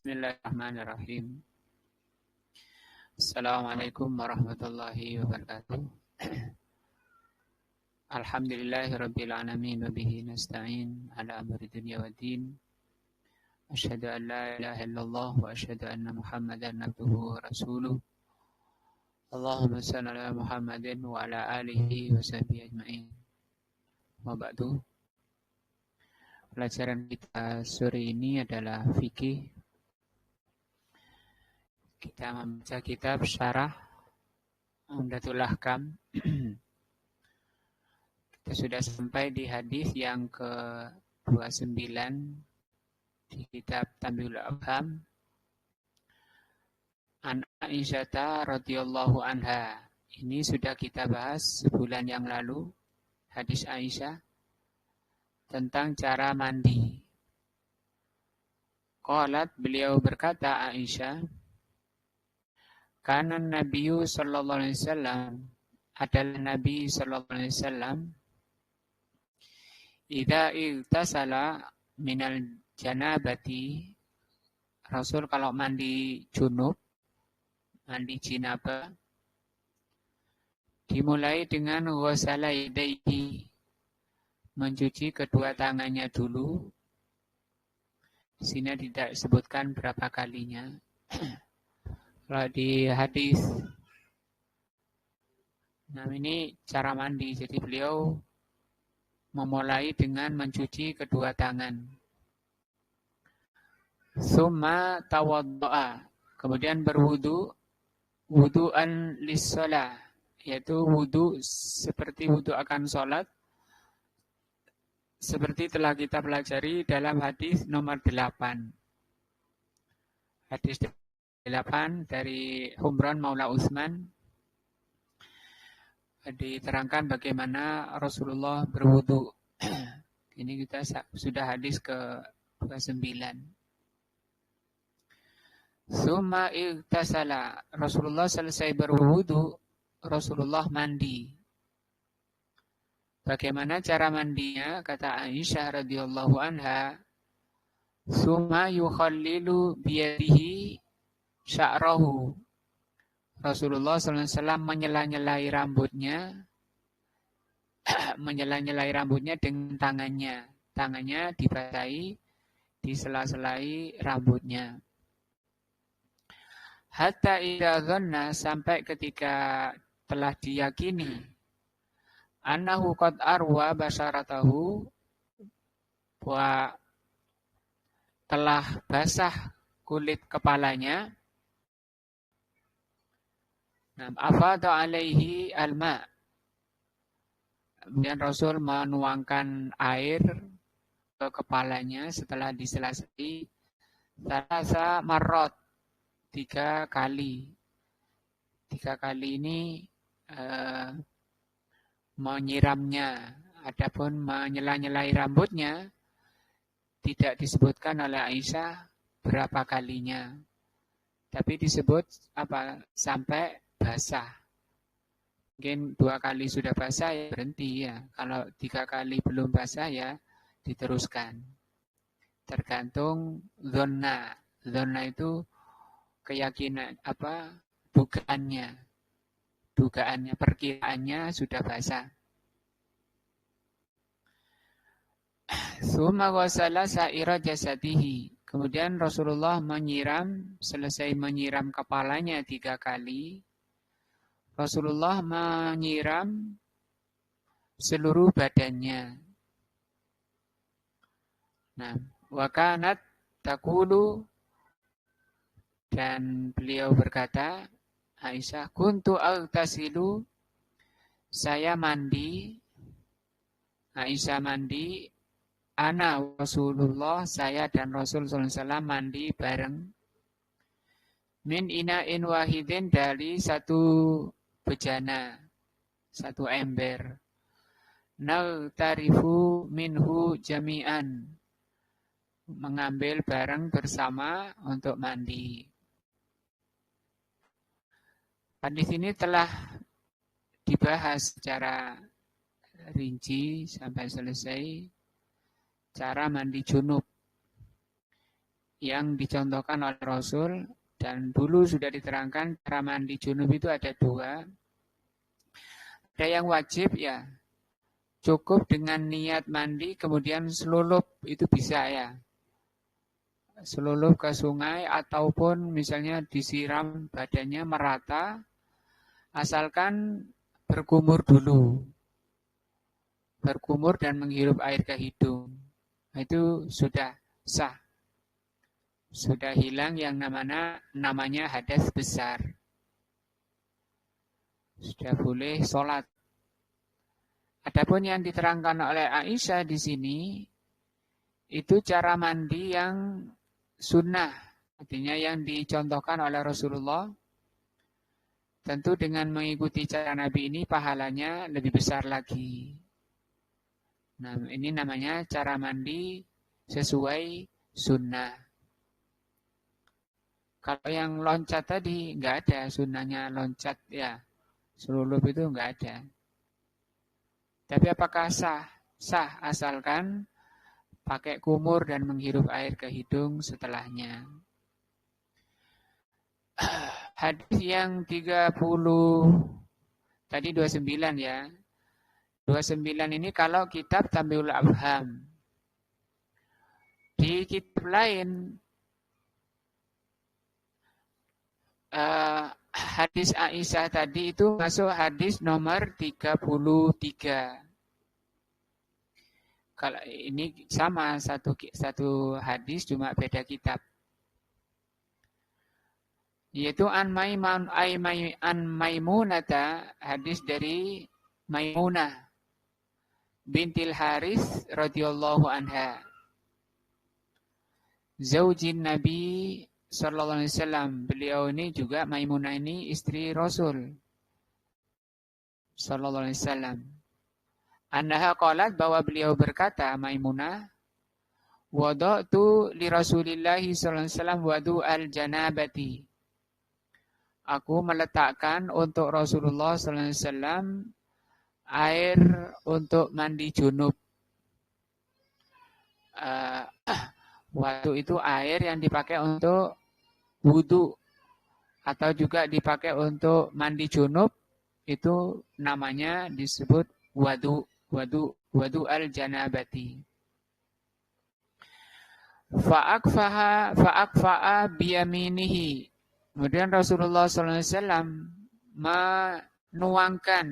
Bismillahirrahmanirrahim. Assalamualaikum warahmatullahi wabarakatuh. Alhamdulillahirabbil alamin wa bihi nasta'in ala amri dunya waddin. Asyhadu an la ilaha illallah wa asyhadu anna Muhammadan abduhu wa rasuluh. Allahumma shalli ala Muhammadin wa ala alihi wa sahbihi ajma'in. Wa ba'du. Pelajaran kita sore ini adalah fikih. Kita membaca kitab Syarah Umdatul Ahkam. Kita sudah sampai di hadis yang ke-29 di kitab Tambiul Afham. An Aisyah radhiyallahu anha. Ini sudah kita bahas sebulan yang lalu, hadis Aisyah tentang cara mandi. Qalat, beliau berkata, Aisyah, karena Nabi sallallahu alaihi wasallam adalah Nabi sallallahu alaihi wasallam idza igtasala minal janabati, Rasul kalau mandi junub, mandi jinabah, dimulai dengan ghusala yadayhi, mencuci kedua tangannya dulu. Sini tidak disebutkan berapa kalinya. Kalau di hadis, nah ini cara mandi. Jadi beliau memulai dengan mencuci kedua tangan. Summa tawaddo'a, kemudian berwudu, wudu'an lis-shalah, yaitu wudu seperti wudu akan sholat, seperti telah kita pelajari dalam hadis nomor 8. Hadis 8 dari Humran Maula Utsman diterangkan bagaimana Rasulullah berwudu. Ini kita sudah hadis ke-29. Summa igtasala, Rasulullah selesai berwudu, Rasulullah mandi. Bagaimana cara mandinya? Kata Aisyah radhiyallahu anha, summa yukhallilu biyadihi sya'rahu. Rasulullah SAW menyela-nyelai rambutnya, dengan tangannya. Tangannya dibasahi, disela-selai rambutnya. Hatta idza dhanna, sampai ketika telah diyakini, annahu qad arwa basyaratahu, bahwa telah basah kulit kepalanya. Afadha alaihi alma, kemudian Rasul menuangkan air ke kepalanya setelah diselesai salasa marot, 3 kali. 3 kali ini menyiramnya. Adapun menyela-nyelai rambutnya tidak disebutkan oleh Aisyah berapa kalinya, tapi disebut sampai basah. Mungkin 2 kali sudah basah ya berhenti ya. Kalau 3 kali belum basah ya diteruskan. Tergantung zonna. Zonna itu keyakinan dugaannya, perkiraannya sudah basah. Summa ghasala sa'ira jasadihi. Kemudian Rasulullah selesai menyiram kepalanya 3 kali. Rasulullah menyiram seluruh badannya. Nah, wa kanat taqulu, dan beliau berkata, Aisyah, kuntu aghtasilu, saya mandi. Aisyah mandi, ana Rasulullah, saya dan Rasul SAW mandi bareng. Min ina'in wahidin, dari satu bejana, satu ember. Naghtarifu minhu jami'an, mengambil bareng bersama untuk mandi. Hadis ini telah dibahas secara rinci sampai selesai cara mandi junub. yang dicontohkan oleh Rasul, dan dulu sudah diterangkan cara mandi junub itu ada dua. Ada yang wajib ya, cukup dengan niat mandi kemudian selulup itu bisa ya. Selulup ke sungai ataupun misalnya disiram badannya merata, asalkan berkumur dulu. Berkumur dan menghirup air ke hidung. Itu sudah sah. Sudah hilang yang namanya hadas besar. Sudah boleh sholat. Adapun yang diterangkan oleh Aisyah di sini, itu cara mandi yang sunnah. Artinya yang dicontohkan oleh Rasulullah. Tentu dengan mengikuti cara Nabi ini pahalanya lebih besar lagi. Nah, ini namanya cara mandi sesuai sunnah. Kalau yang loncat tadi, nggak ada sunnahnya loncat ya. Selulup itu nggak ada. Tapi apakah sah? Sah, asalkan pakai kumur dan menghirup air ke hidung setelahnya. Hadis yang 30, tadi 29 ya. 29 ini kalau kitab Tambiul Afham. Di kitab lain, hadis Aisyah tadi itu masuk hadis nomor 33. Kalau ini sama satu hadis cuma beda kitab. Yaitu an Maimunata, hadis dari Maimunah bintil Haris radhiyallahu anha. Zaujin Nabi sallallahu alaihi wasallam. Beliau ini juga Maimunah ini istri Rasul sallallahu alaihi wasallam. Annaha qalat, bahwa beliau berkata, Maimunah, wada'tu li Rasulillah sallallahu alaihi wasallam wadu al-janabati. Aku meletakkan untuk Rasulullah sallallahu alaihi wasallam air untuk mandi junub. Wadu itu air yang dipakai untuk wudu atau juga dipakai untuk mandi junub, itu namanya disebut wadu al-janabati. Fa'akfa'a biyaminihi. Kemudian Rasulullah SAW menuangkan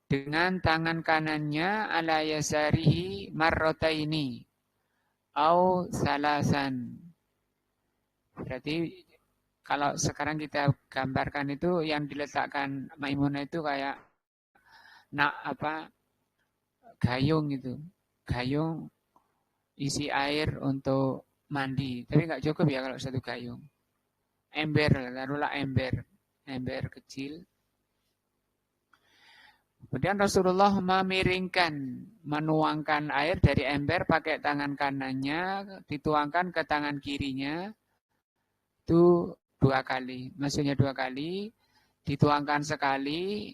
dengan tangan kanannya ala yasarihi marrotaini au salasan. Berarti kalau sekarang kita gambarkan itu yang diletakkan Maimunah itu kayak gayung gitu. Gayung isi air untuk mandi. Tapi nggak cukup ya kalau satu gayung. Ember, taruhlah ember kecil. Kemudian Rasulullah menuangkan air dari ember pakai tangan kanannya, dituangkan ke tangan kirinya. Itu 2 kali. Maksudnya 2 kali, dituangkan sekali,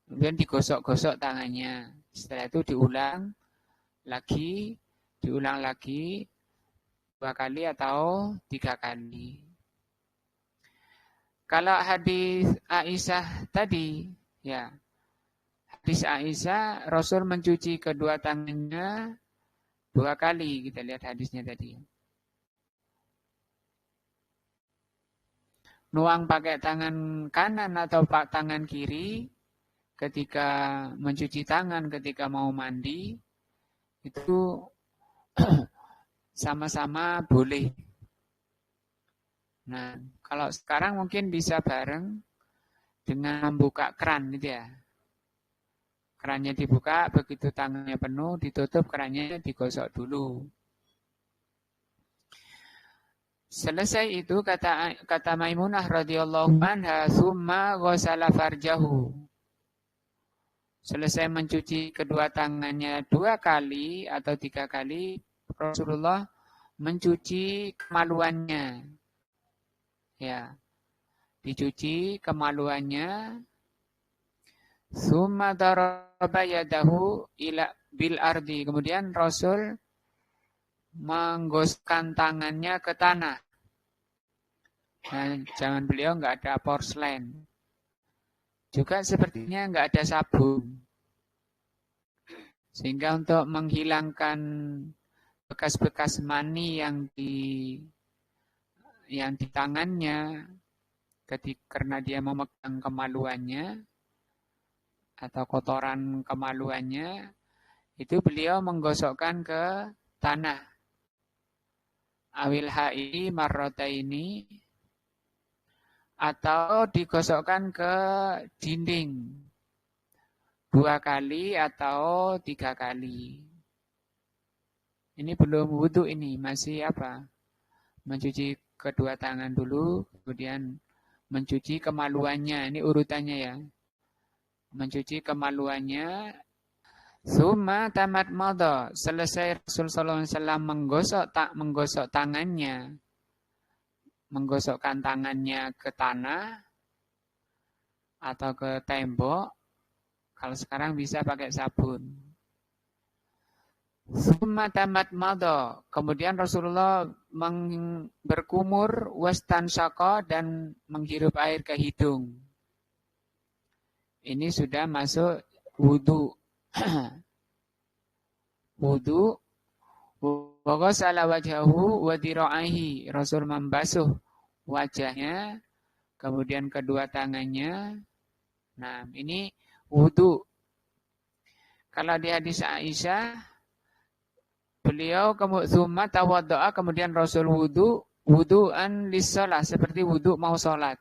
kemudian digosok-gosok tangannya. Setelah itu diulang lagi 2 kali atau 3 kali. Kalau hadis Aisyah tadi, ya, hadis Aisyah, Rasul mencuci kedua tangannya 2 kali. Kita lihat hadisnya tadi. Nuang pakai tangan kanan atau tangan kiri ketika mencuci tangan, ketika mau mandi, itu sama-sama boleh. Nah, kalau sekarang mungkin bisa bareng dengan membuka keran gitu ya. Kerannya dibuka, begitu tangannya penuh, ditutup, kerannya digosok dulu. Selesai itu kata Maimunah radhiyallahu anha, summa ghasala farjahu. Selesai mencuci kedua tangannya 2 kali atau 3 kali, Rasulullah mencuci kemaluannya. Ya, dicuci kemaluannya. Summa daraba yadahu ila bil ardi. Kemudian Rasul menggosokkan tangannya ke tanah. Nah, zaman beliau nggak ada porselen. Juga sepertinya nggak ada sabun. Sehingga untuk menghilangkan bekas-bekas mani yang di tangannya, karena dia memegang kemaluannya atau kotoran kemaluannya, itu beliau menggosokkan ke tanah. Awil ha'i marrotaini, atau digosokkan ke dinding 2 kali atau 3 kali. Ini belum wudu, ini masih apa? Mencuci kedua tangan dulu, kemudian mencuci kemaluannya. Ini urutannya ya. Mencuci kemaluannya. Suma tamat madha. Selesai Rasul sallallahu alaihi wasallam menggosok tangannya. Menggosokkan tangannya ke tanah atau ke tembok. Kalau sekarang bisa pakai sabun. Summa tamat madha. Kemudian Rasulullah berkumur wastansyaqa dan menghirup air ke hidung. Ini sudah masuk wudu. Wudu. Wa ghasala wajhahu wa dira'aihi. Rasul membasuh wajahnya, kemudian kedua tangannya. Nah, ini wudu. Kalau di hadis Aisyah, beliau tsumma tawaddo'a, kemudian Rasul wudu'an lis-shalah, seperti wudu mau sholat.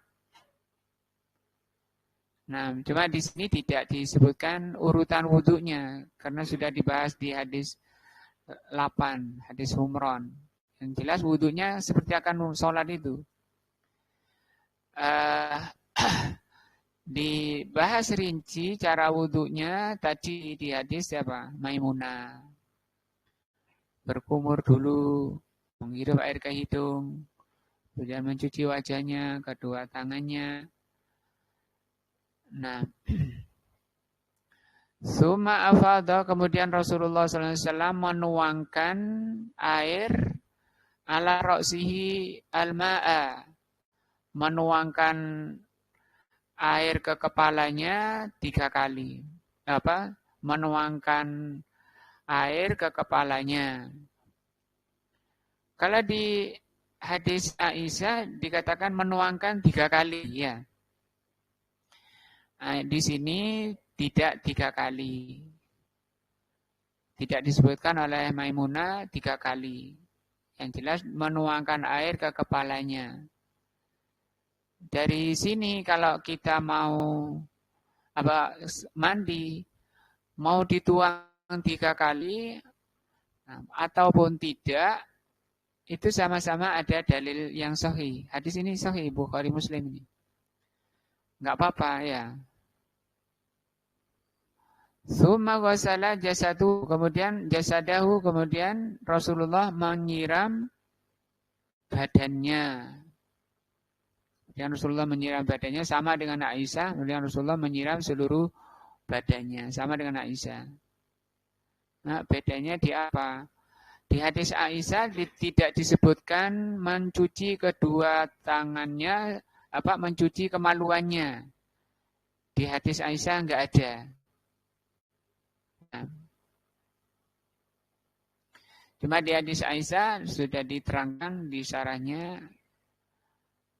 Nah, cuma di sini tidak disebutkan urutan wudunya karena sudah dibahas di hadis 8, hadis Humron. Yang jelas wudunya seperti akan sholat itu. Dibahas rinci cara wudunya tadi di hadis siapa? Maimunah. Berkumur dulu, menghirup air ke hidung, kemudian mencuci wajahnya, kedua tangannya. Nah, summa afadha, kemudian Rasulullah SAW menuangkan air ala roksihi al-ma'a, menuangkan air ke kepalanya 3 kali. Menuangkan air ke kepalanya. Kalau di hadis Aisyah dikatakan menuangkan 3 kali, ya. Nah, di sini tidak 3 kali. Tidak disebutkan oleh Maimunah 3 kali. Yang jelas menuangkan air ke kepalanya. Dari sini kalau kita mau mandi, mau dituang 3 kali ataupun tidak, itu sama-sama ada dalil yang sahih. Hadis ini sahih, Bukhari Muslim ini. Enggak apa-apa ya. Summa ghasala jasadahu, kemudian Rasulullah menyiram badannya. Kemudian Rasulullah menyiram badannya sama dengan Aisyah, kemudian Rasulullah menyiram seluruh badannya sama dengan Aisyah. Nah, bedanya di apa? Di hadis Aisyah tidak disebutkan mencuci kedua tangannya, mencuci kemaluannya. Di hadis Aisyah enggak ada. Nah, cuma di hadis Aisyah sudah diterangkan di syarahnya,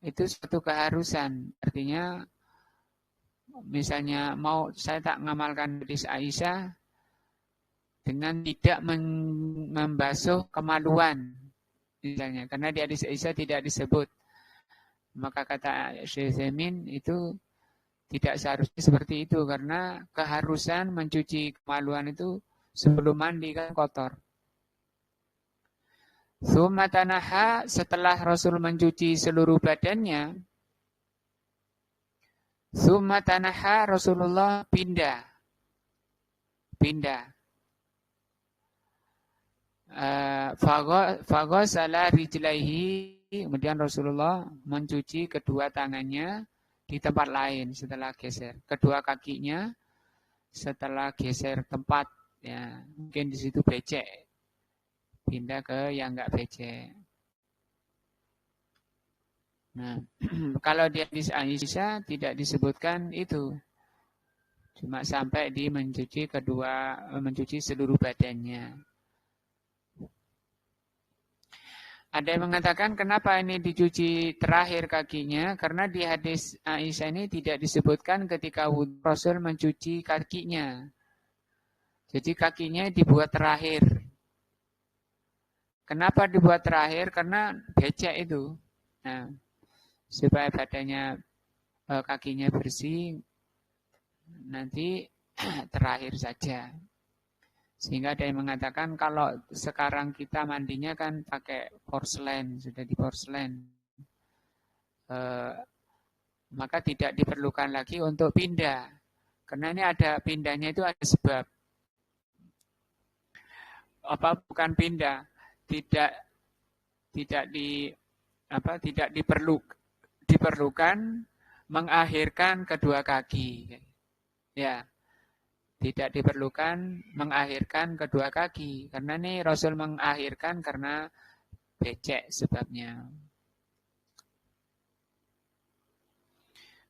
itu suatu keharusan. Artinya, misalnya saya tak mengamalkan hadis Aisyah dengan tidak membasuh kemaluan, misalnya, karena di hadis Aisyah tidak disebut. Maka kata Syekh Utsaimin itu tidak seharusnya seperti itu, karena keharusan mencuci kemaluan itu sebelum mandi kan kotor. Tsumma tanaha, setelah Rasul mencuci seluruh badannya, tsumma tanaha, Rasulullah pindah. Faghasala rijlaihi, kemudian Rasulullah mencuci kedua tangannya di tempat lain setelah geser. Kedua kakinya setelah geser tempat, ya, mungkin di situ becek. pindah ke yang nggak becek. Nah, kalau di hadis Aisyah tidak disebutkan itu. Cuma sampai di mencuci seluruh badannya. Ada yang mengatakan kenapa ini dicuci terakhir kakinya? Karena di hadis Aisyah ini tidak disebutkan ketika wudhu Rasul mencuci kakinya. Jadi kakinya dibuat terakhir. Kenapa dibuat terakhir? Karena becek itu. Nah, supaya badannya kakinya bersih, nanti terakhir saja. Sehingga ada yang mengatakan kalau sekarang kita mandinya kan pakai porselen, sudah di porselen. Maka tidak diperlukan lagi untuk pindah. Karena ini ada pindahnya itu ada sebab. Bukan pindah, tidak diperlukan mengakhirkan kedua kaki. Ya. Tidak diperlukan mengakhirkan kedua kaki. Karena ini Rasul mengakhirkan karena becek sebabnya.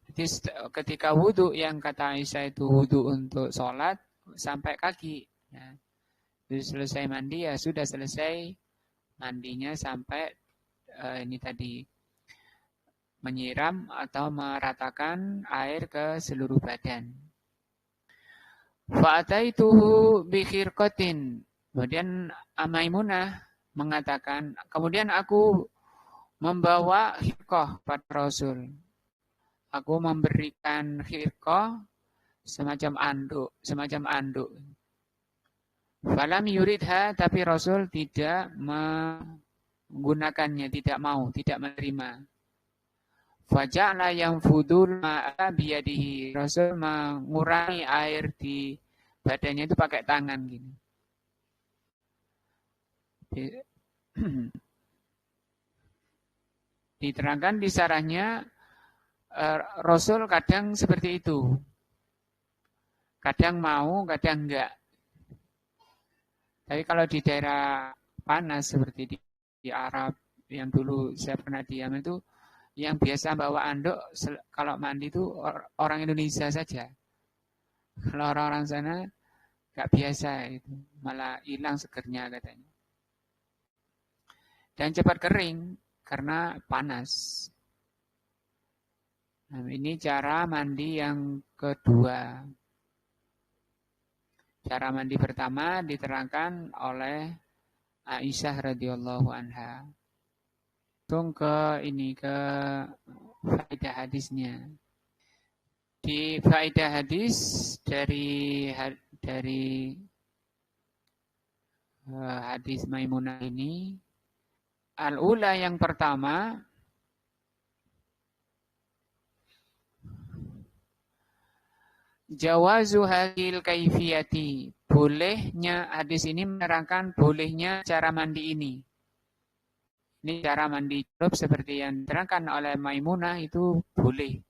Jadi ketika wudhu yang kata Aisyah itu wudhu untuk sholat sampai kaki. Ya. Jadi selesai mandi ya sudah selesai mandinya sampai ini tadi menyiram atau meratakan air ke seluruh badan. Fa'ataituhu bi khirqatin. Kemudian Maimunah mengatakan, kemudian aku membawa khirqah pada Rasul. Aku memberikan khirqah semacam anduk. Falam yuridha, tapi Rasul tidak menggunakannya, tidak mau, tidak menerima. Faja'la yang fudul ma'a biyadihi. Rasul mengurangi air di badannya itu pakai tangan gini. Diterangkan di sarahnya Rasul kadang seperti itu. Kadang mau, kadang enggak. Tapi kalau di daerah panas seperti di Arab yang dulu saya pernah diam itu, yang biasa bawa anduk kalau mandi itu orang Indonesia saja. Kalau orang-orang sana nggak biasa itu, malah hilang segernya katanya. Dan cepat kering karena panas. Nah, ini cara mandi yang kedua. Cara mandi pertama diterangkan oleh Aisyah radhiyallahu anha. Langsung ke faedah hadisnya. Di faedah hadis dari hadis Maimunah ini, al-ula yang pertama, jawazu hadil kaifiyati. Bolehnya hadis ini menerangkan bolehnya cara mandi ini. Ini cara mandi junub seperti yang diterangkan oleh Maimunah itu boleh.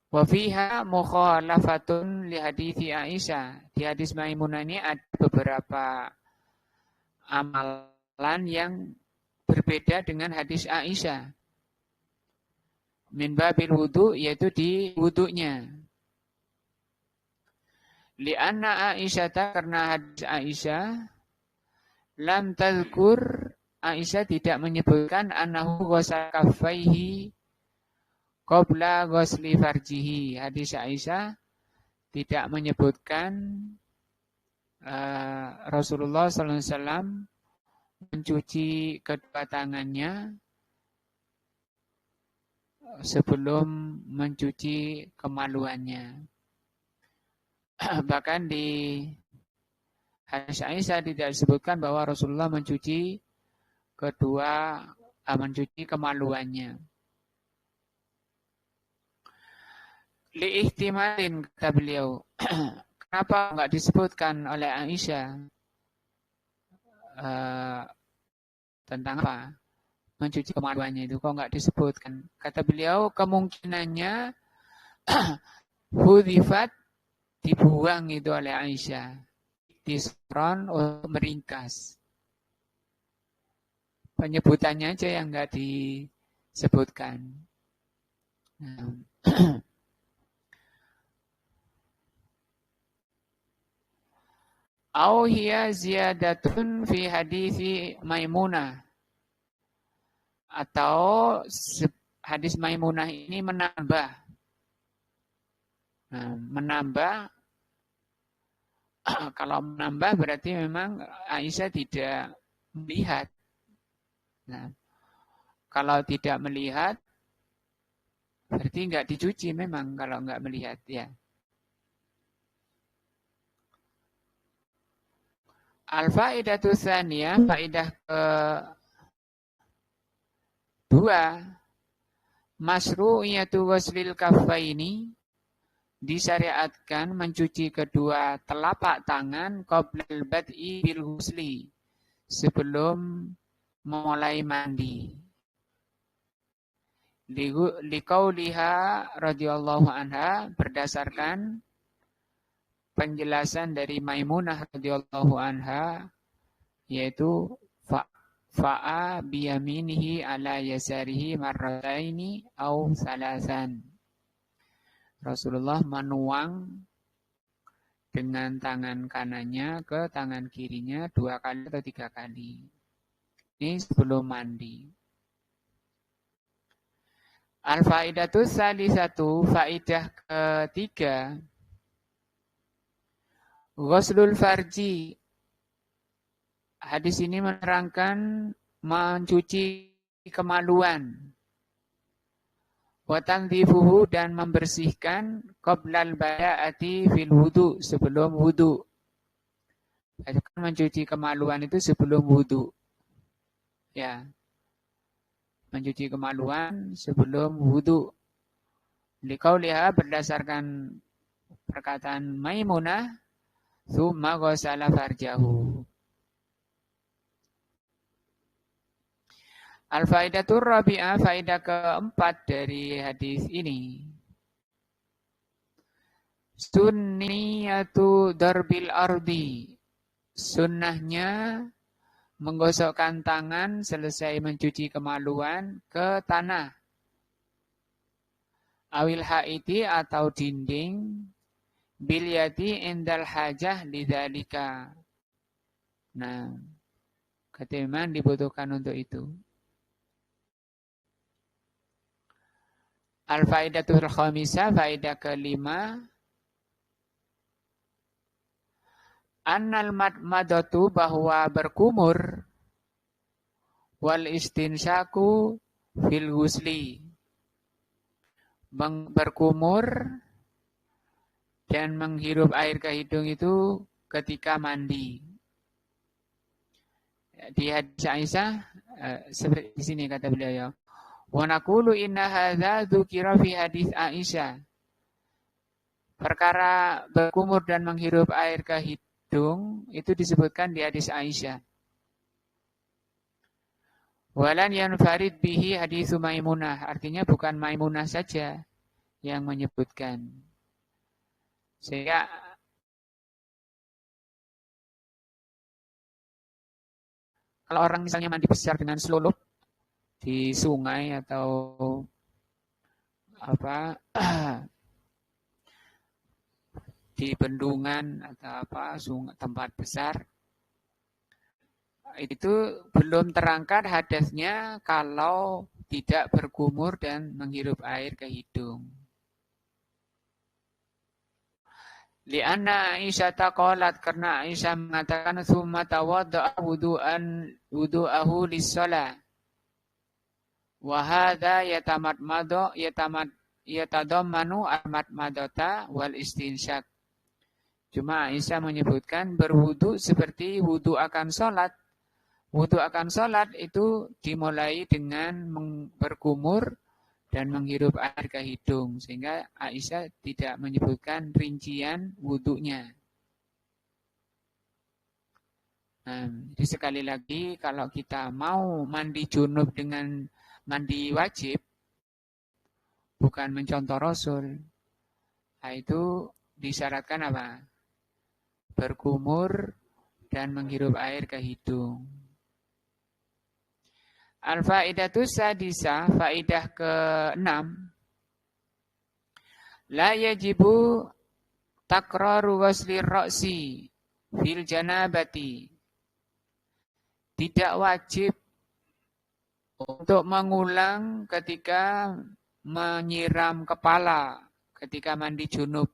Wa fiha mukhalafatun li hadithi Aisyah. Di hadis Maimunah ini ada beberapa amalan yang berbeda dengan hadis Aisyah. Min babil wudu, yaitu di wudunya. Li'anna Aisyah, karena hadis Aisyah, lam tadhkur, Aisyah tidak menyebutkan annahu ghasala kaffaihi qabla ghasli farjihi. Hadis Aisyah tidak menyebutkan Rasulullah SAW mencuci kedua tangannya sebelum mencuci kemaluannya. Bahkan di hadis Aisyah tidak disebutkan bahwa Rasulullah mencuci kemaluannya. Liihtimalin, kata beliau. Kenapa enggak disebutkan oleh Aisyah tentang apa? Mencuci kemaluannya itu kok enggak disebutkan? Kata beliau, kemungkinannya hudifat, dibuang itu oleh Aisyah. ikhtisron untuk meringkas. Penyebutannya aja yang nggak disebutkan. Nah. Au hiya ziyadatun fi hadisi Maimunah. Atau hadis Maimunah ini menambah. Nah, menambah, kalau menambah berarti memang Aisyah tidak melihat. Nah, kalau tidak melihat, berarti nggak dicuci memang kalau nggak melihat ya. Al-faidatu tsaniyah, faidah kedua, masyru'iyatu ghuslil kaffaini, disyariatkan mencuci kedua telapak tangan qoblal bad'i bil ghusli, sebelum memulai mandi. Liqauliha radhiyallahu anha, berdasarkan penjelasan dari Maimunah radhiyallahu anha, yaitu fa'a biyaminihi ala yasarihi marrataini au salasan. Rasulullah menuang dengan tangan kanannya ke tangan kirinya 2 kali atau 3 kali. Ini sebelum mandi. Al-faidatu salisatu, faidah ketiga, ghuslul farji. Hadis ini menerangkan mencuci kemaluan. Wa tandzifuhu, dan membersihkan qoblal bada'ati fil wudu, sebelum wudu. Mencuci kemaluan itu sebelum wudu. Ya. Mencuci kemaluan sebelum wudu. Liqauliha, berdasarkan perkataan Maimunah, tsumma ghasala farjahu. Al-faidatur rabi'ah, faidah keempat dari hadis ini. Sunniyatu darbil ardi. Sunnahnya menggosokkan tangan selesai mencuci kemaluan ke tanah. Awil haiti, atau dinding. Bil yadi indal hajah lidzalika. Nah, memang dibutuhkan untuk itu. Al-faidatul khamisah, faidah kelima. Annal madmadatu, bahwa berkumur, wal istinsyaku fil ghusli, berkumur dan menghirup air ke hidung itu ketika mandi. Di hadis Aisyah, seperti di sini kata beliau, wa naqulu inna hadza dzukira fi hadis Aisyah. Perkara berkumur dan menghirup air ke hidung itu disebutkan di hadis Aisyah. Walan yanfarid bihi hadis Maimunah, artinya bukan Maimunah saja yang menyebutkan. Sehingga kalau orang misalnya mandi besar dengan selulup di sungai atau di bendungan atau tempat besar, itu belum terangkat hadasnya kalau tidak berkumur dan menghirup air ke hidung. Lianna Aisyah taqalat, karena Aisyah mengatakan tsumma tawadda'a wudu'ahu lis-shalah. Wa hadza yatadammanu al-madmadata wal istinsyak. Cuma Aisyah menyebutkan berwudu seperti wudu akan sholat. Wudu akan sholat itu dimulai dengan berkumur dan menghirup air ke hidung. Sehingga Aisyah tidak menyebutkan rincian wudunya. Nah, jadi sekali lagi, kalau kita mau mandi junub dengan mandi wajib, bukan mencontoh Rasul, nah itu disyaratkan apa? berkumur, dan menghirup air ke hidung. Al-faidatus sadisa, faidah ke-6. La yajibu takraru wasli ra'si fil janabati. Tidak wajib untuk mengulang ketika menyiram kepala ketika mandi junub.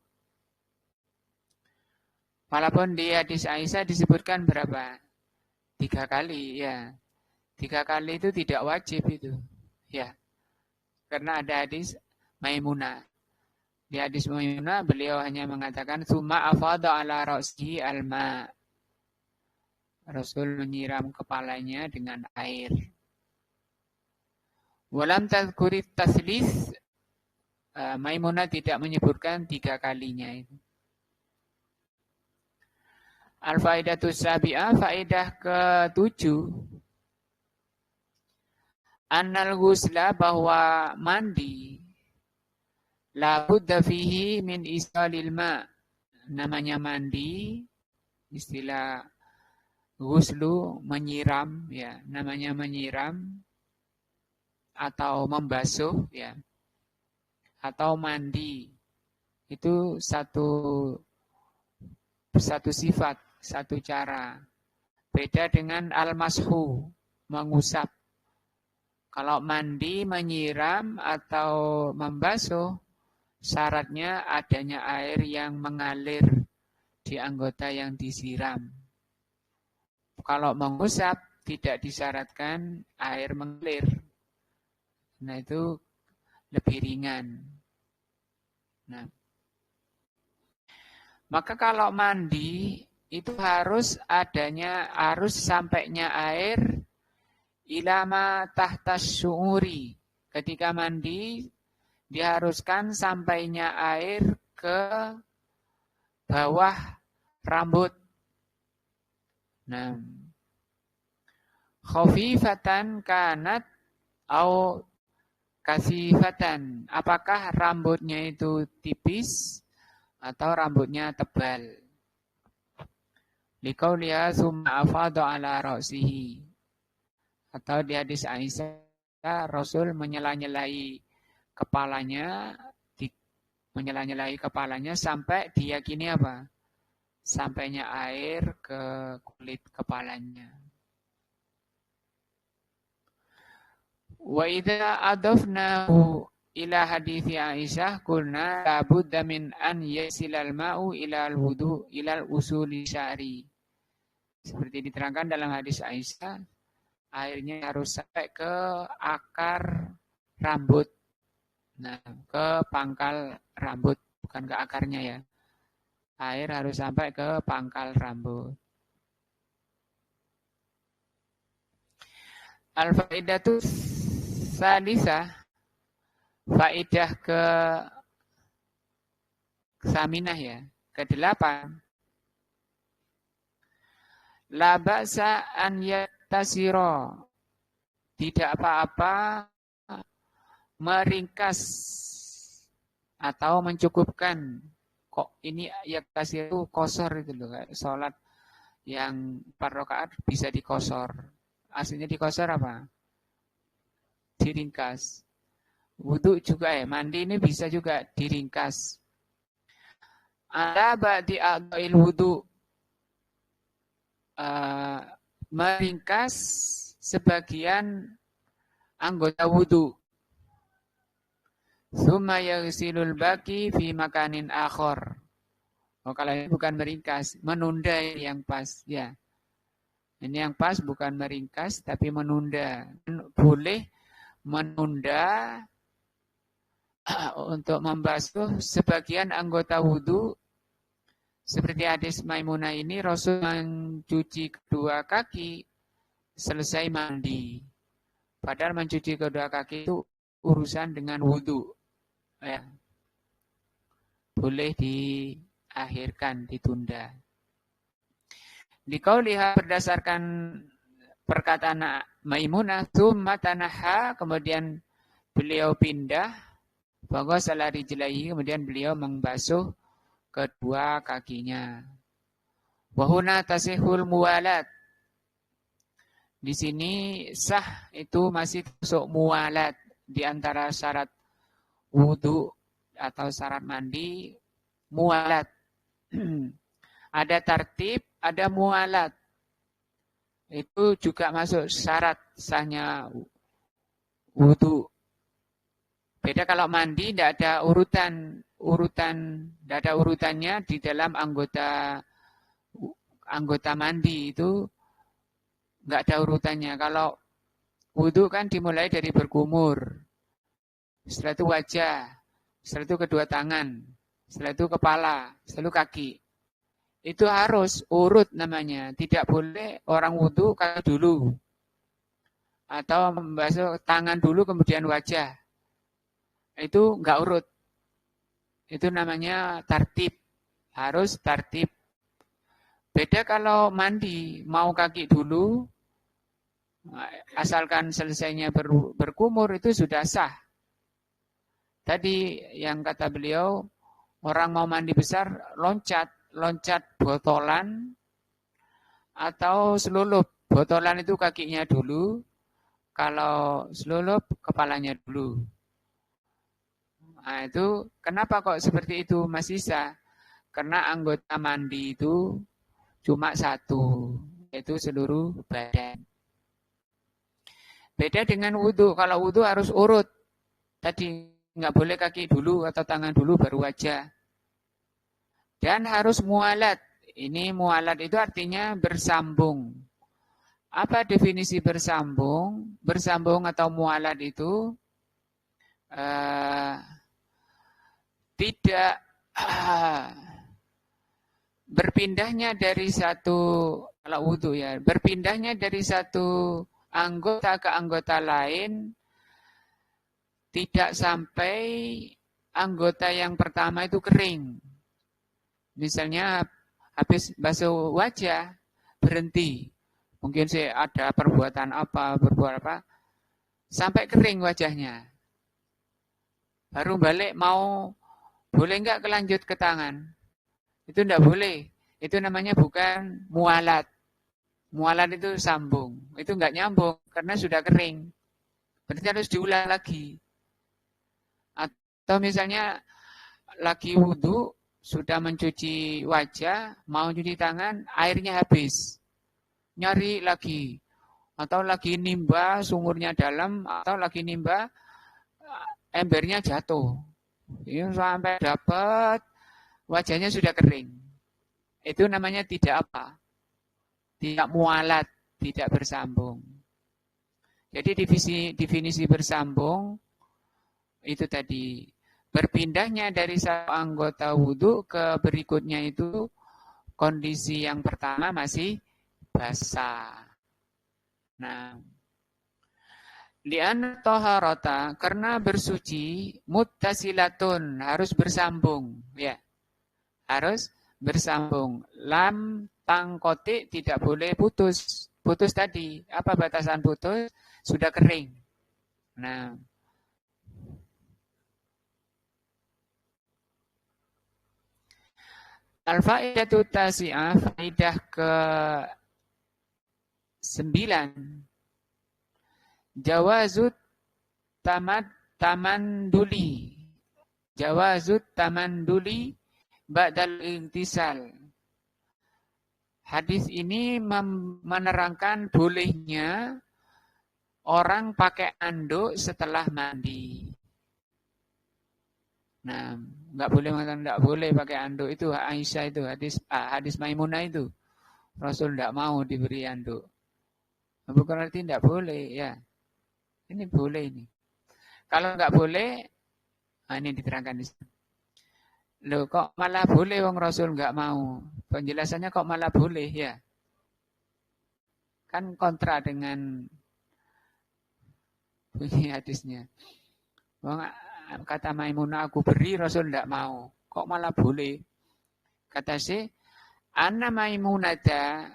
Walaupun di hadis Aisyah disebutkan berapa? 3 kali, ya. 3 kali itu tidak wajib itu. Ya. Karena ada hadis Maimunah. Di hadis Maimunah beliau hanya mengatakan summa afadha ala ra'sihi alma. Rasul menyiram kepalanya dengan air. Walam tadhkurit taslis, Maimunah tidak menyebutkan 3 kalinya itu. Al-faidatus sabi'ah, faedah ke-7. Annal ghusla, bahwa mandi, la budda fihi min isalil ma. Namanya mandi, istilah ghuslu, menyiram, ya, namanya menyiram atau membasuh, ya, atau mandi. Itu satu sifat, satu cara. Beda dengan al-mashu, mengusap. Kalau mandi, menyiram, atau membasuh, syaratnya adanya air yang mengalir di anggota yang disiram. Kalau mengusap, tidak disyaratkan air mengalir. Nah, itu lebih ringan. Nah, maka kalau mandi itu harus sampainya air ilama tahtas syu'uri. Ketika mandi diharuskan sampainya air ke bawah rambut. Nah, khafifatan kanat au kasifatan. Apakah rambutnya itu tipis atau rambutnya tebal? Liqauliha summa afadha ala ra'sihi. Atau di hadis Aisyah, Rasul menyela-nyelai kepalanya sampai diyakini apa? Sampainya air ke kulit kepalanya. Wa idza adafnahu ila hadithi Aisyah qulna la budda min an yasilal ma'u ila al-wudu ila al-usuli sya'ri. Seperti diterangkan dalam hadis Aisyah, airnya harus sampai ke akar rambut. Nah, ke pangkal rambut, bukan ke akarnya ya. Air harus sampai ke pangkal rambut. Al-faidatu salisah, faidah ke-8 ya, ke-8. La ba'sa an yatasiro. Tidak apa-apa meringkas atau mencukupkan. Kok ini yatasir itu kosor itu loh, kayak sholat yang 4 rakaat bisa dikosor. Aslinya dikosor apa? Diringkas. Wudu juga ya, mandi ini bisa juga diringkas. Ada ba'di a'dha'il wudu. Meringkas sebagian anggota wudu. Tsumma yaghsilul baqi fi makanin akhar. Oh, kalau ini bukan meringkas, menunda yang pas ya. Ini yang pas bukan meringkas tapi menunda. Boleh menunda untuk membasuh sebagian anggota wudu. Seperti hadis Maimunah ini, Rasul mencuci kedua kaki selesai mandi. Padahal mencuci kedua kaki itu urusan dengan wudu. Ya. Boleh diakhirkan, ditunda. Liqauliha, berdasarkan perkataan Maimunah, tsumma tanaha, kemudian beliau pindah, bahwa salari jelahi, kemudian beliau membasuh kedua kakinya. Wa huna tasihul muwalat. Di sini sah itu masih masuk muwalat di antara syarat wudu atau syarat mandi, muwalat. Ada tartib, ada muwalat. Itu juga masuk syarat sahnya wudu. Beda kalau mandi tidak ada tidak ada urutannya di dalam anggota mandi itu nggak ada urutannya. Kalau wudu kan dimulai dari berkumur, setelah itu wajah, setelah itu kedua tangan, setelah itu kepala, setelah itu kaki. Itu harus urut namanya. Tidak boleh orang wudu kaki dulu. Atau membasuh tangan dulu kemudian wajah. Itu enggak urut. Itu namanya tartib. Harus tartib. Beda kalau mandi, mau kaki dulu, asalkan selesainya berkumur itu sudah sah. Tadi yang kata beliau, orang mau mandi besar, loncat botolan atau selulup. Botolan itu kakinya dulu, kalau selulup kepalanya dulu. Nah itu kenapa kok seperti itu Mas Isa? Karena anggota mandi itu cuma satu, yaitu seluruh badan. Beda dengan wudhu, kalau wudhu harus urut. Tadi nggak boleh kaki dulu atau tangan dulu baru wajah. Dan harus mualat. Ini mualat itu artinya bersambung. Apa definisi bersambung? Bersambung atau mualat itu tidak berpindahnya dari satu, kalau wudhu ya, berpindahnya dari satu anggota ke anggota lain tidak sampai anggota yang pertama itu kering. Misalnya habis basuh wajah berhenti. Mungkin sih ada perbuatan apa, sampai kering wajahnya. Baru balik mau, boleh enggak kelanjut ke tangan? Itu enggak boleh. Itu namanya bukan mualat. Mualat itu sambung. Itu enggak nyambung karena sudah kering. Berarti harus diulang lagi. Atau misalnya lagi wudhu, sudah mencuci wajah, mau cuci tangan, airnya habis. Nyari lagi. Atau lagi nimba, sumurnya dalam, atau lagi nimba, embernya jatuh. Ini sampai dapat, wajahnya sudah kering. Itu namanya tidak apa? Tidak mualat, tidak bersambung. Jadi definisi bersambung, itu tadi. Berpindahnya dari satu anggota wudhu ke berikutnya itu, kondisi yang pertama masih basah. Nah, li'anna taharata, karena bersuci, muttasilatun, harus bersambung. Ya, harus bersambung. Lam tangkotik, tidak boleh putus. Putus tadi, apa batasan putus? Sudah kering. Nah, al-faidatu tasi'ah, faidah ke-9. Jawazut tamanduli. Jawazut tamanduli ba'dal intisal. Hadis ini menerangkan bolehnya orang pakai anduk setelah mandi. Nah, enggak boleh mengatakan enggak boleh pakai anduk, itu Aisyah itu, hadis Maimunah itu. Rasul enggak mau diberi anduk. Bukan arti enggak boleh ya. Ini boleh ini. Kalau enggak boleh, ini diterangkan di sini. Loh, kok malah boleh wong Rasul enggak mau? Penjelasannya kok malah boleh ya? Kan kontra dengan bunyi hadisnya. Wong kata Maimunah, aku beri, Rasul enggak mau. Kok malah boleh? Kata si, Anna Maimunata,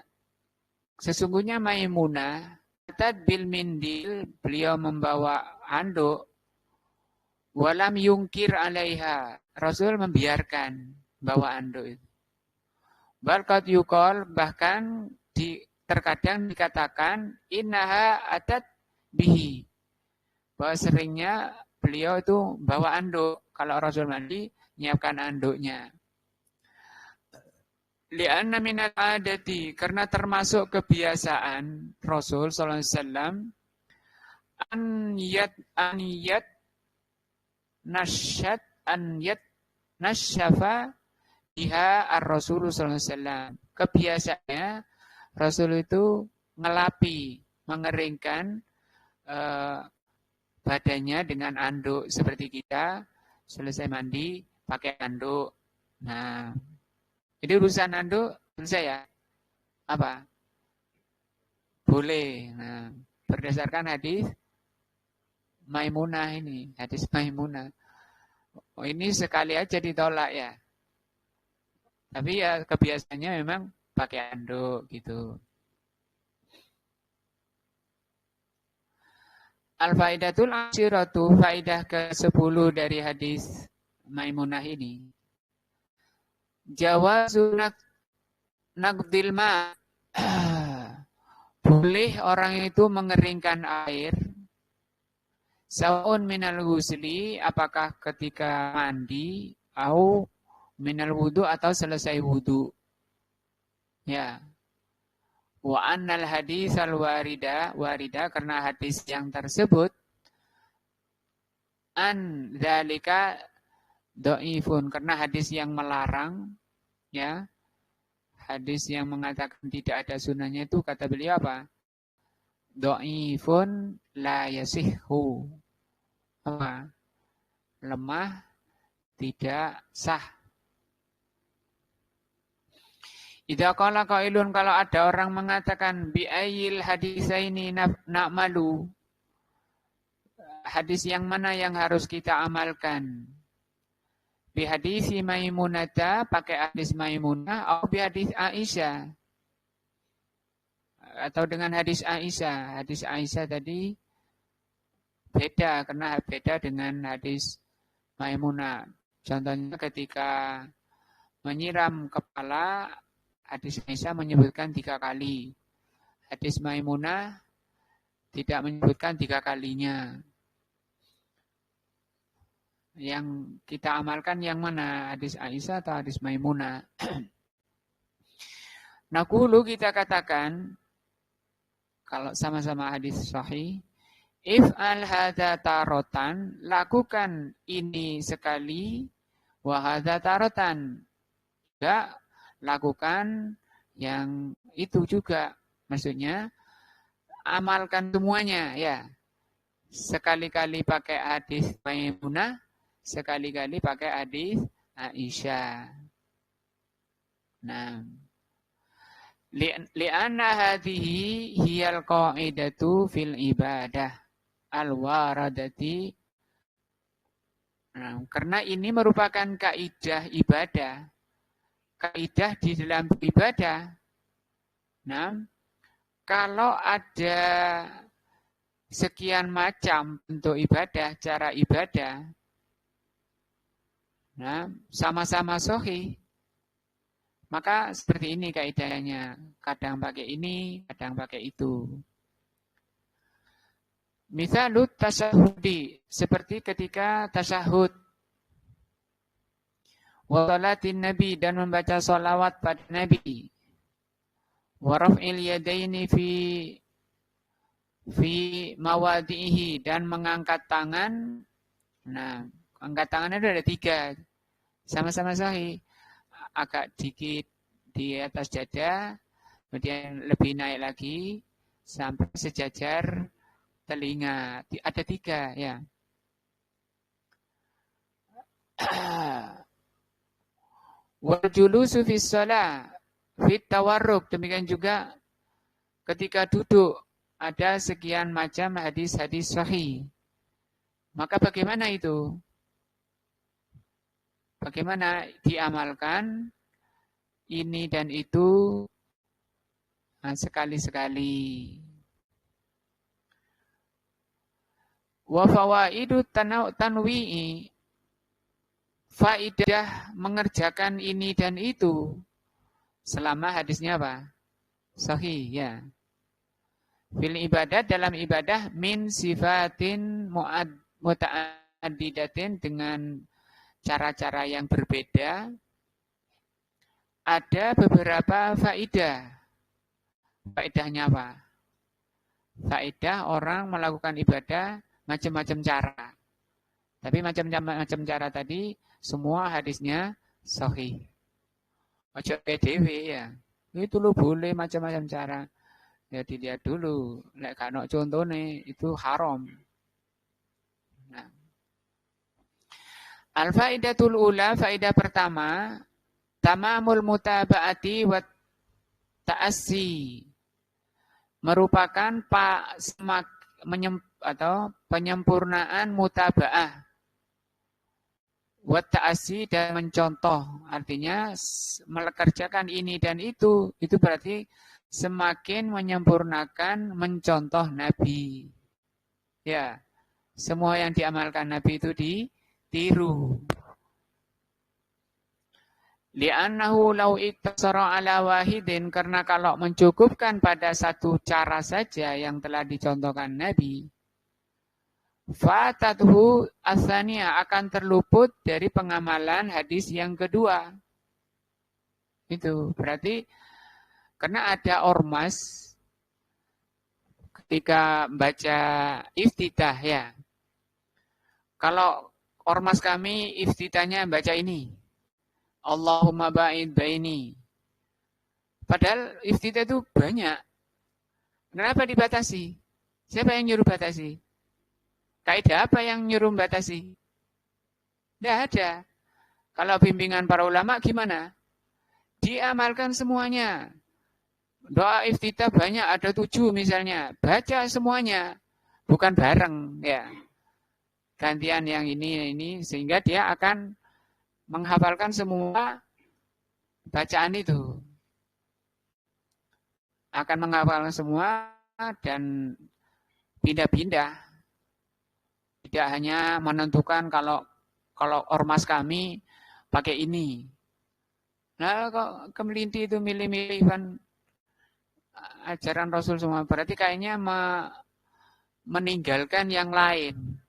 sesungguhnya Maimunah, Tad bil mindil, beliau membawa handuk, walam yungkir alaiha, Rasul membiarkan bawa handuk itu. Bal qad yuqal, bahkan terkadang dikatakan innaha atat bihi, bahwa seringnya beliau itu bawa anduk kalau Rasul mandi, nyiapkan anduknya. Li'anna minal adati, karena termasuk kebiasaan Rasul sallallahu alaihi wasallam an yat nasyafa biha ar-Rasul sallallahu alaihi wasallam. Kebiasaannya Rasul itu ngelapi, mengeringkan badannya dengan anduk, seperti kita selesai mandi pakai anduk. Nah, jadi urusan anduk selesai ya? Apa? Boleh. Nah, berdasarkan hadis Maimunah ini, hadis Maimunah. Oh, ini sekali aja ditolak ya. Tapi ya kebiasaannya memang pakai anduk gitu. Al-faidatul asyiratu, faidah ke-10 dari hadis Maimunah ini. Jawazu naqdil ma. Boleh orang itu mengeringkan air. Sa'un minal ghusli, apakah ketika mandi, au minal wudu, atau selesai wudu. Ya. Wa annal hadis al-warida, karena hadis yang tersebut, an dzalika dhaifun, karena hadis yang melarang, ya. Hadis yang mengatakan tidak ada sunahnya itu, kata beliau apa? Dhaifun la yasihhu. Apa? Lemah, tidak sah. Idza qala qailun, kalau ada orang mengatakan bi ayyil hadisaini na'malu, hadis yang mana yang harus kita amalkan? Bi hadisi Maimunata, pakai hadis Maimunah, atau bi hadis Aisyah, atau dengan hadis Aisyah. Hadis Aisyah tadi beda, karena beda dengan hadis Maimunah. Contohnya ketika menyiram kepala, hadis Aisyah menyebutkan 3 kali. Hadis Maimunah tidak menyebutkan 3 kalinya. Yang kita amalkan yang mana? Hadis Aisyah atau hadis Maimunah? Naqulu, kita katakan, kalau sama-sama hadis sahih, if'al hadza tarotan, lakukan ini sekali, wa hadza tarotan, juga lakukan yang itu juga. Maksudnya amalkan semuanya ya. Sekali-kali pakai hadis Maimunah, sekali-kali pakai hadis Aisyah. Nah, li'anna hadhihi hiyal qa'idatu fil ibadah al-waradati. Nah, karena ini merupakan kaidah ibadah. Kaidah di dalam ibadah. Nah, kalau ada sekian macam bentuk ibadah, cara ibadah, nah, sama-sama sahih, maka seperti ini kaidahnya. Kadang pakai ini, kadang pakai itu. Misalut tasyahudi, seperti ketika tasyahud. Wa salatin Nabi, dan membaca salawat pada Nabi. Wa raf'il yadaini fi mawadihi, dan mengangkat tangan. Nah, angkat tangannya ada 3. Sama-sama sahih. Agak dikit di atas dada, kemudian lebih naik lagi sampai sejajar telinga. Ada 3 ya. Wal julusu fi shalah fit tawarruk, demikian juga ketika duduk ada sekian macam hadis-hadis sahih. Maka bagaimana itu? Bagaimana diamalkan ini dan itu sekali-sekali. Wa fawaidu tanwi'i, faidah mengerjakan ini dan itu Selama hadisnya apa? Sahih, ya. Fil ibadat, dalam ibadah, min sifatin muta'addidatin, dengan cara-cara yang berbeda, ada beberapa faedah. Faedahnya apa? Faedah orang melakukan ibadah macam-macam cara. Tapi macam-macam cara tadi semua hadisnya sahih. Ojo PDW ya. Itu lo boleh macam-macam cara. Ya dilihat dulu. Lek kano contohnya itu haram. Nah. Al-faidatul ula, faedah pertama, tamamul mutaba'ati wa ta'assi, merupakan penyempurnaan mutaba'ah, wa ta'assi, dan mencontoh. Artinya mengerjakan ini dan itu berarti semakin menyempurnakan mencontoh Nabi. Ya, semua yang diamalkan Nabi itu ditiru. Li'annahu law iktasara ala wahidin, karena kalau mencukupkan pada satu cara saja yang telah dicontohkan Nabi, fatathu asaniya, akan terluput dari pengamalan hadis yang kedua. Itu berarti karena ada ormas ketika baca iftitah ya. Kalau ormas kami iftitahnya baca ini, Allahumma ba'id baini. Padahal iftitah itu banyak. Kenapa dibatasi? Siapa yang nyuruh batasi? Kaidah apa yang nyuruh batasi? Tidak ada. Kalau bimbingan para ulama gimana? Diamalkan semuanya. Doa iftitah banyak, ada 7 misalnya. Baca semuanya. Bukan bareng ya. Gantian yang ini sehingga dia akan menghafalkan semua bacaan itu. Akan menghafalkan semua dan pindah-pindah. Tidak hanya menentukan kalau ormas kami pakai ini. Nah, kok kemelinti itu milih-milih kan ajaran Rasul semua. Berarti kayaknya meninggalkan yang lain.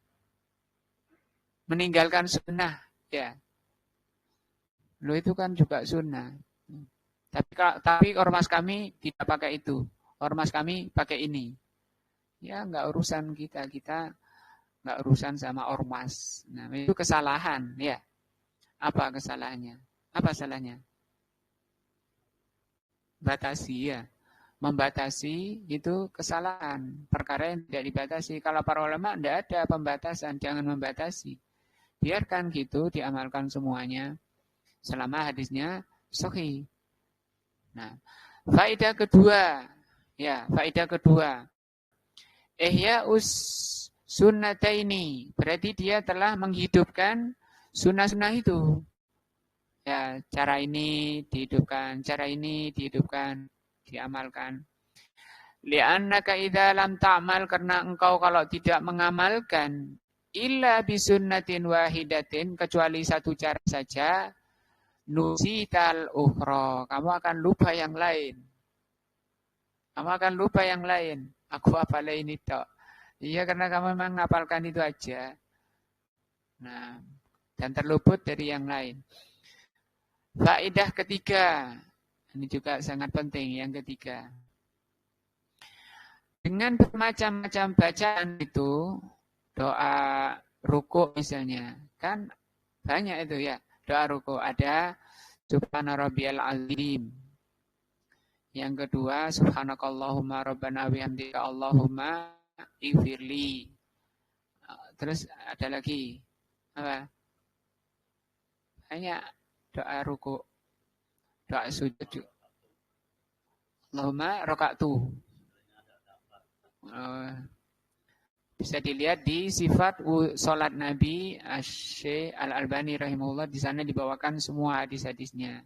Meninggalkan sunnah. Ya. Loh itu kan juga sunnah. Tapi ormas kami tidak pakai itu. Ormas kami pakai ini. Ya enggak urusan kita. Kita enggak urusan sama ormas. Nah, itu kesalahan. Ya. Apa kesalahannya? Apa salahnya? Batasi ya. Membatasi itu kesalahan. Perkara yang tidak dibatasi. Kalau para ulama tidak ada pembatasan. Jangan membatasi. Biarkan gitu, diamalkan semuanya. Selama hadisnya sahih. Nah, faedah kedua. Ya, faedah kedua. Ihya sunnataini. Berarti dia telah menghidupkan sunnah-sunnah itu. Ya, cara ini dihidupkan, cara ini dihidupkan, diamalkan. Li'annaka idza lam ta'mal, karena engkau kalau tidak mengamalkan illa bisunnatin wahidatin, kecuali satu cara saja, nusital ukhra, kamu akan lupa yang lain. Kamu akan lupa yang lain. Aku hafal ini tok. Iya, karena kamu memang menghafalkan itu aja. Nah, dan terluput dari yang lain. Faedah ketiga, ini juga sangat penting, yang ketiga. Dengan bermacam-macam bacaan itu, doa ruku misalnya, kan banyak itu ya, doa ruku. Ada Subhana rabbiyal azim. Yang kedua, Subhanakallahumma rabbana bihamdika Allahumma ighfirli. Terus ada lagi, apa? Banyak. Doa ruku, doa sujud. Allahumma roka'tu. Bisa dilihat di sifat sholat Nabi Syekh Al-Albani rahimahullah. Di sana dibawakan semua hadis-hadisnya.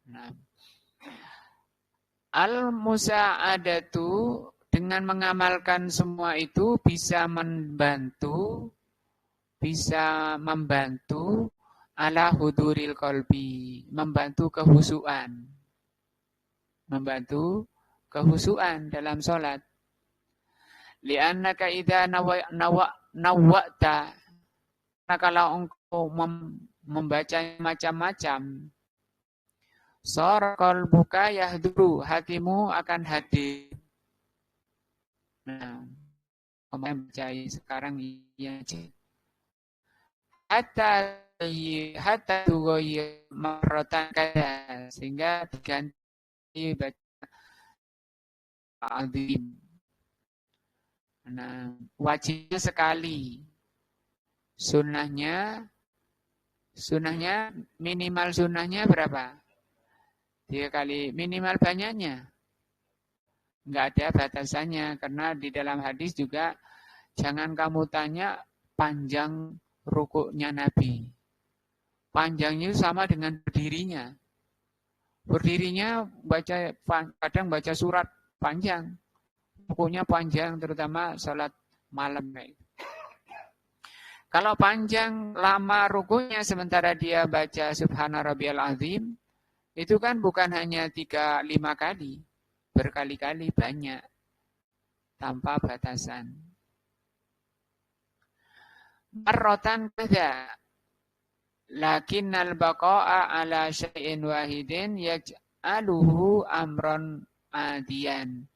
Nah, al-musa'adatu, dengan mengamalkan semua itu bisa membantu ala huduril qalbi, membantu kehusuan. Membantu kehusuan dalam sholat. Li'annaka idza nawwa'ta, kalau engkau membaca macam-macam, sorqal buka yahduru, hatimu akan hadir. Nah, membaca sekarang ya, hatta tugoyi marotan kada, sehingga diganti baca azim. Nah, wajibnya sekali. Sunnahnya minimal sunnahnya berapa? 3 kali. Minimal banyaknya enggak ada batasannya, karena di dalam hadis juga jangan kamu tanya panjang rukuknya Nabi. Panjangnya sama dengan berdirinya. Berdirinya kadang baca surat panjang. Rukuknya panjang, terutama sholat malam. Kalau panjang lama rukuknya sementara dia baca Subhana Rabbiyal Azim, itu kan bukan hanya 3-5 kali, berkali-kali banyak, tanpa batasan. Marrotan kada, lakinnal baqa'a ala syai'in wahidin yaj'aluhu amron adiyan.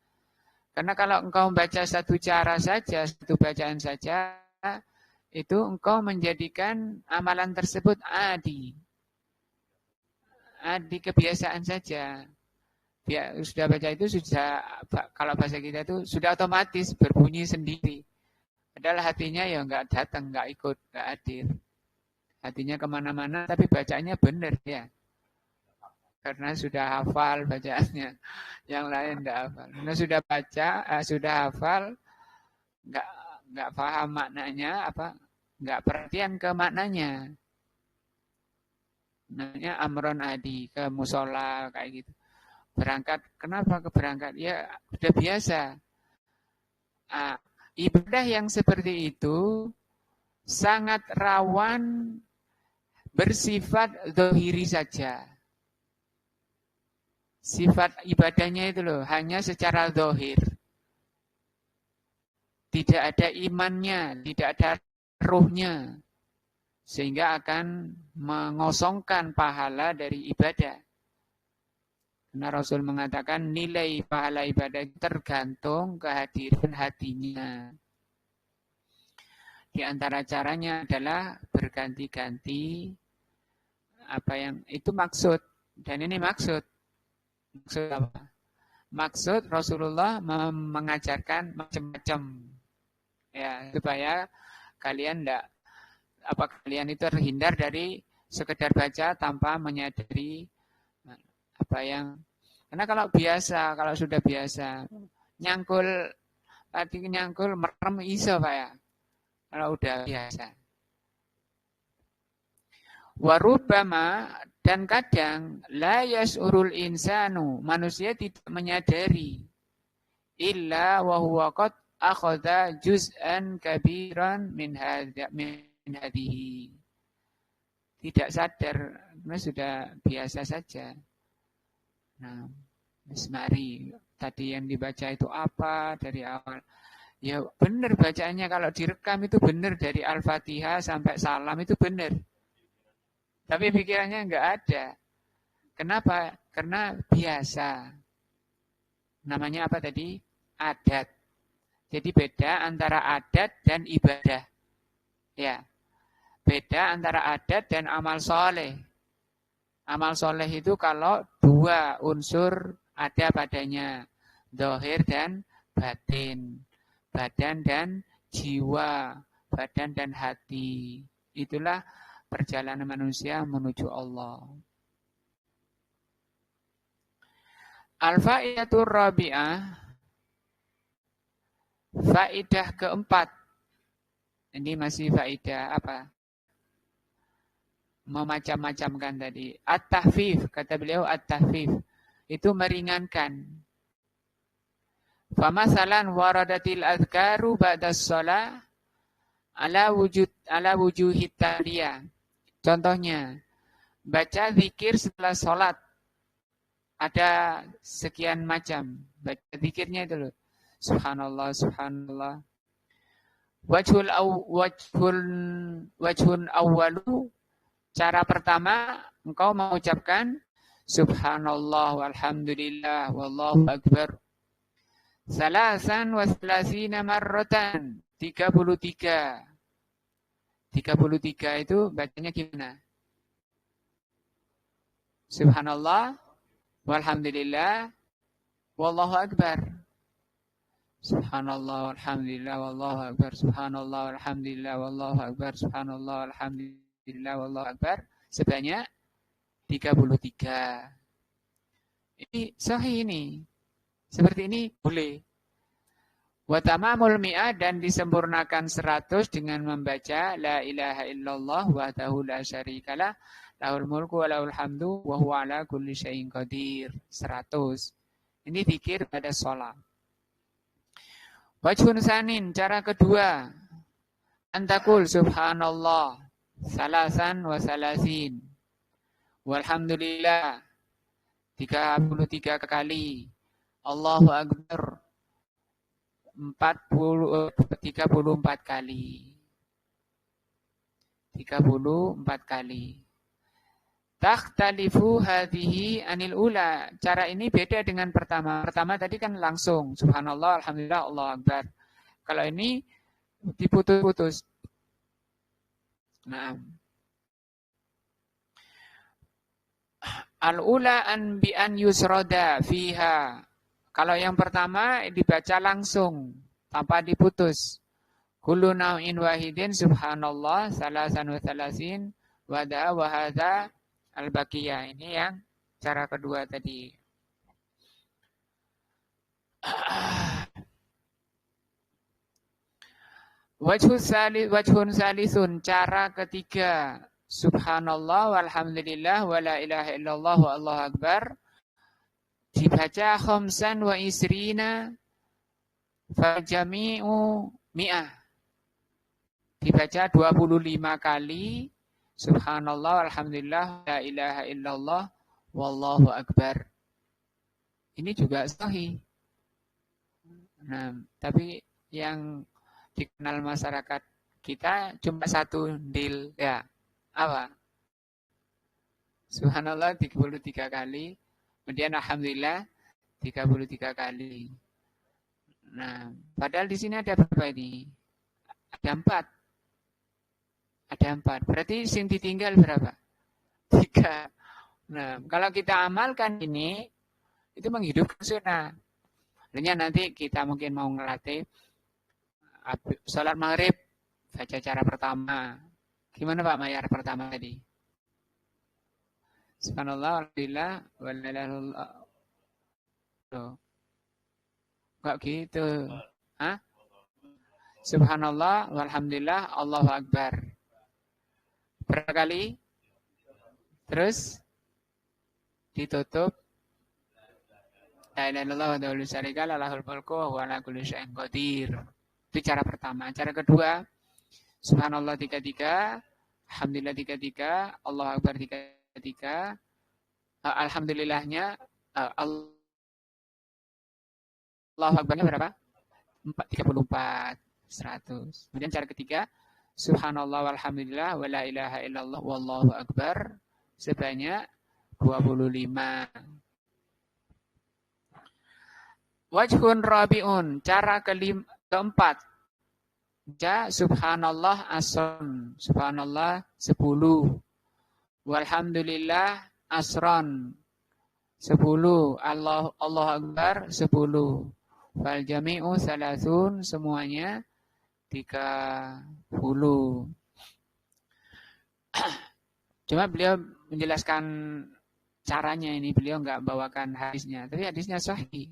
Karena kalau engkau membaca satu cara saja, satu bacaan saja, itu engkau menjadikan amalan tersebut adi kebiasaan saja. Sudah baca itu sudah, kalau bahasa kita itu sudah otomatis berbunyi sendiri. Padahal hatinya ya enggak datang, enggak ikut, enggak hadir. Hatinya kemana-mana, tapi bacaannya benar ya. Karena sudah hafal bacaannya. Yang lain enggak hafal. Karena sudah baca, sudah hafal, enggak paham maknanya, enggak perhatian ke maknanya. Namanya amron adi, ke musola kayak gitu. Berangkat, kenapa ke berangkat? Ya sudah biasa. Ibadah yang seperti itu sangat rawan bersifat zahiri saja. Sifat ibadahnya itu loh, hanya secara zahir. Tidak ada imannya, tidak ada ruhnya. Sehingga akan mengosongkan pahala dari ibadah. Karena Rasul mengatakan nilai pahala ibadah tergantung kehadiran hatinya. Di antara caranya adalah berganti-ganti apa yang itu maksud. Dan ini maksud. Maksud apa? Maksud Rasulullah mengajarkan macam-macam. Ya, supaya kalian kalian itu terhindar dari sekedar baca tanpa menyadari apa yang, karena kalau sudah biasa nyangkul merem iso Pak ya. Kalau udah biasa. Warubama, dan kadang la yas'urul insanu, manusia tidak menyadari illa wa huwa qad akhadha juz'an kabiran min hadhihi. Tidak sadar, karena sudah biasa saja. Nah, mari tadi yang dibaca itu apa dari awal? Ya benar bacaannya, kalau direkam itu benar dari Al-Fatihah sampai salam itu benar. Tapi pikirannya enggak ada. Kenapa? Karena biasa. Namanya apa tadi? Adat. Jadi beda antara adat dan ibadah. Ya. Beda antara adat dan amal soleh. Amal soleh itu kalau 2 unsur ada padanya. Zahir dan batin. Badan dan jiwa. Badan dan hati. Itulah perjalanan manusia menuju Allah. Al-faidatur rabi'ah. Faidah keempat. Ini masih faidah apa? Memacam-macamkan tadi. At-tahfif, kata beliau at-tahfif. Itu meringankan. Famasalan waradatil azkaru ba'das shalah ala wujuhit taliyah. Contohnya, baca zikir setelah sholat. Ada sekian macam. Baca zikirnya itu loh. Subhanallah, subhanallah. Wajhun awwalu. Cara pertama, engkau mengucapkan Subhanallah, walhamdulillah, wallahu akbar. Salasan wa salasina marratan. 33. 33 itu bacanya gimana? Subhanallah, walhamdulillah, wallahu akbar. Subhanallah, walhamdulillah, wallahu akbar. Subhanallah, walhamdulillah, wallahu akbar. Subhanallah, walhamdulillah, wallahu akbar. Sebanyak 33. Ini sahih ini. Seperti ini boleh. Wa tamamul mi'ah dan disempurnakan 100 dengan membaca la ilaha illallah wahdahu la syarikalah lahul mulku wa lahul hamdu wa huwa ala kulli syai'in qadir. 100. Ini zikir pada sholat. Wajhun sanin, cara kedua. Antakul subhanallah salasan wa salasin. Walhamdulillah 33 kali. Allahu akbar 34 kali. 34 kali. Takhtalifu hadhihi anil ula. Cara ini beda dengan pertama. Pertama tadi kan langsung. Subhanallah, alhamdulillah, Allahu akbar. Kalau ini diputus-putus. Nah. Al-ula an bi an yusroda fiha. Kalau yang pertama dibaca langsung tanpa diputus. Kullu naw'in wahidin subhanallah salasan wa salasin wada wa hadza al-baqiyah. Ini yang cara kedua tadi. Wajhun salisun, cara ketiga. Subhanallah walhamdulillah wa la ilaha illallah wa Allahu akbar. Dibaca khamsan wa isrina fa jami'u mi'ah. Dibaca 25 kali. Subhanallah walhamdulillah la ilaha illallah wallahu akbar. Ini juga sahih. Nah, tapi yang dikenal masyarakat kita cuma satu dil ya. Apa? Subhanallah 33 kali. Kemudian alhamdulillah 33 kali. Nah, padahal di sini ada berapa ini? Ada 4. Ada 4. Berarti sing ditinggal berapa? 3. Nah, kalau kita amalkan ini, itu menghidupkan sunnah. Artinya nanti kita mungkin mau ngelatih salat maghrib, baca cara pertama. Gimana Pak Mayar pertama tadi? Subhanallah, alhamdulillah, walhamdulillah. Enggak gitu. Hah? Subhanallah, walhamdulillah, Allahu akbar. Berapa kali? Terus ditutup. La ilaha illallah wa la syarika lah lahul mulku wa ala kulli syai'in qadir. Itu cara pertama. Cara kedua, Subhanallah 33, alhamdulillah 33, Allahu akbar 33. Alhamdulillahnya Allahu akbarnya berapa? 34, 100. Kemudian cara ketiga, Subhanallah walhamdulillah wa la ilaha illallah wallahu akbar sebanyak 25. Wajhun rabi'un, cara keempat. Ja subhanallah asron, subhanallah 10. Walhamdulillah asron 10. Allah akbar 10. Fal jami'u salasun, semuanya 30. Cuma beliau menjelaskan caranya ini, beliau enggak bawakan hadisnya, tapi hadisnya sahih.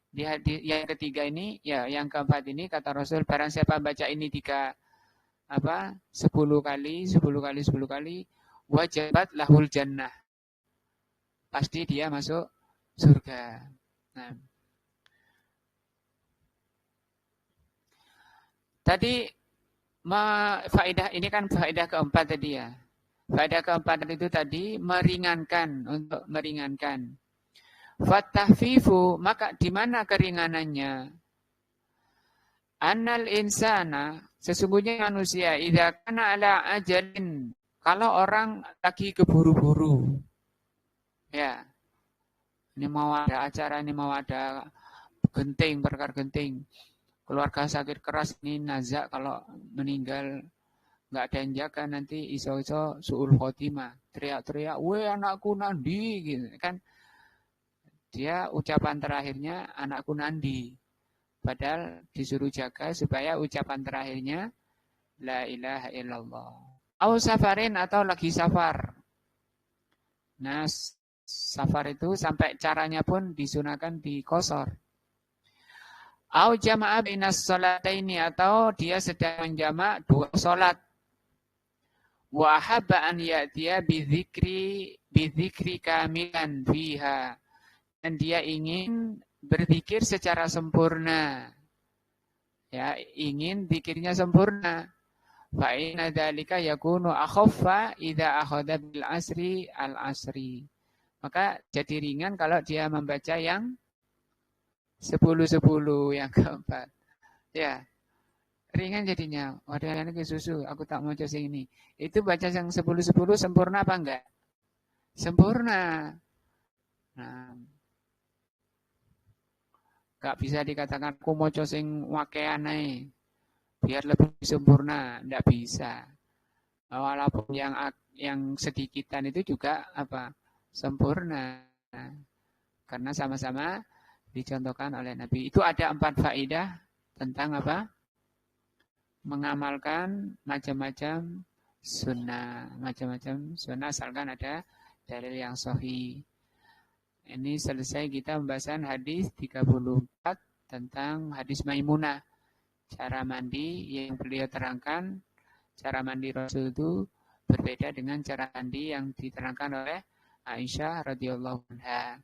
Di hadis yang ketiga ini, ya yang keempat ini kata Rasul, barang siapa baca ini 10 kali, 10 kali, 10 kali, wajabat lahul jannah. Pasti dia masuk surga. Nah. Tadi faedah ini kan faedah keempat tadi ya. Faedah keempat itu tadi meringankan, untuk meringankan. Fatahfifu, maka di mana keringanannya? Annal insana, sesungguhnya manusia, idza kana ala ajalin, kalau orang lagi keburu-buru, ya, ini mau ada acara, ini mau ada genting, perkara genting, keluarga sakit keras, ini nazak kalau meninggal, nggak ada yang jaga, nanti iso-iso su'ul khotimah, teriak-teriak, weh anakku nandi, gitu kan. Dia ucapan terakhirnya anakku nandi. Padahal disuruh jaga supaya ucapan terakhirnya la ilaha illallah. Au safarin, atau lagi safar. Nah, safar itu sampai caranya pun disunahkan dikosor. Au jama'a binas sholataini, atau dia sedang menjamak dua sholat. Wa habba an ya'tiya bidzikri kamilan fiha. Dan dia ingin berzikir secara sempurna. Ya, ingin zikirnya sempurna. Fa inna dzalika yakunu akhaffa idza akhadha bil asri al asri. Maka jadi ringan kalau dia membaca yang 10-10 yang keempat. Ya, ringan jadinya. Waduh, ini ke susu, aku tak mau coba ini. Itu baca yang 10-10 sempurna apa enggak? Sempurna. Nah, gak bisa dikatakan aku mau sing wakean ae biar lebih sempurna, ndak bisa. Walaupun yang sedikitan itu juga apa? Sempurna. Karena sama-sama dicontohkan oleh Nabi. Itu ada 4 faedah tentang apa? Mengamalkan macam-macam sunnah. Macam-macam sunnah asalkan ada dalil yang sahih. Ini selesai kita pembahasan hadis 34 tentang hadis Maimunah. Cara mandi yang beliau terangkan, cara mandi Rasul itu berbeda dengan cara mandi yang diterangkan oleh Aisyah radhiyallahu anha.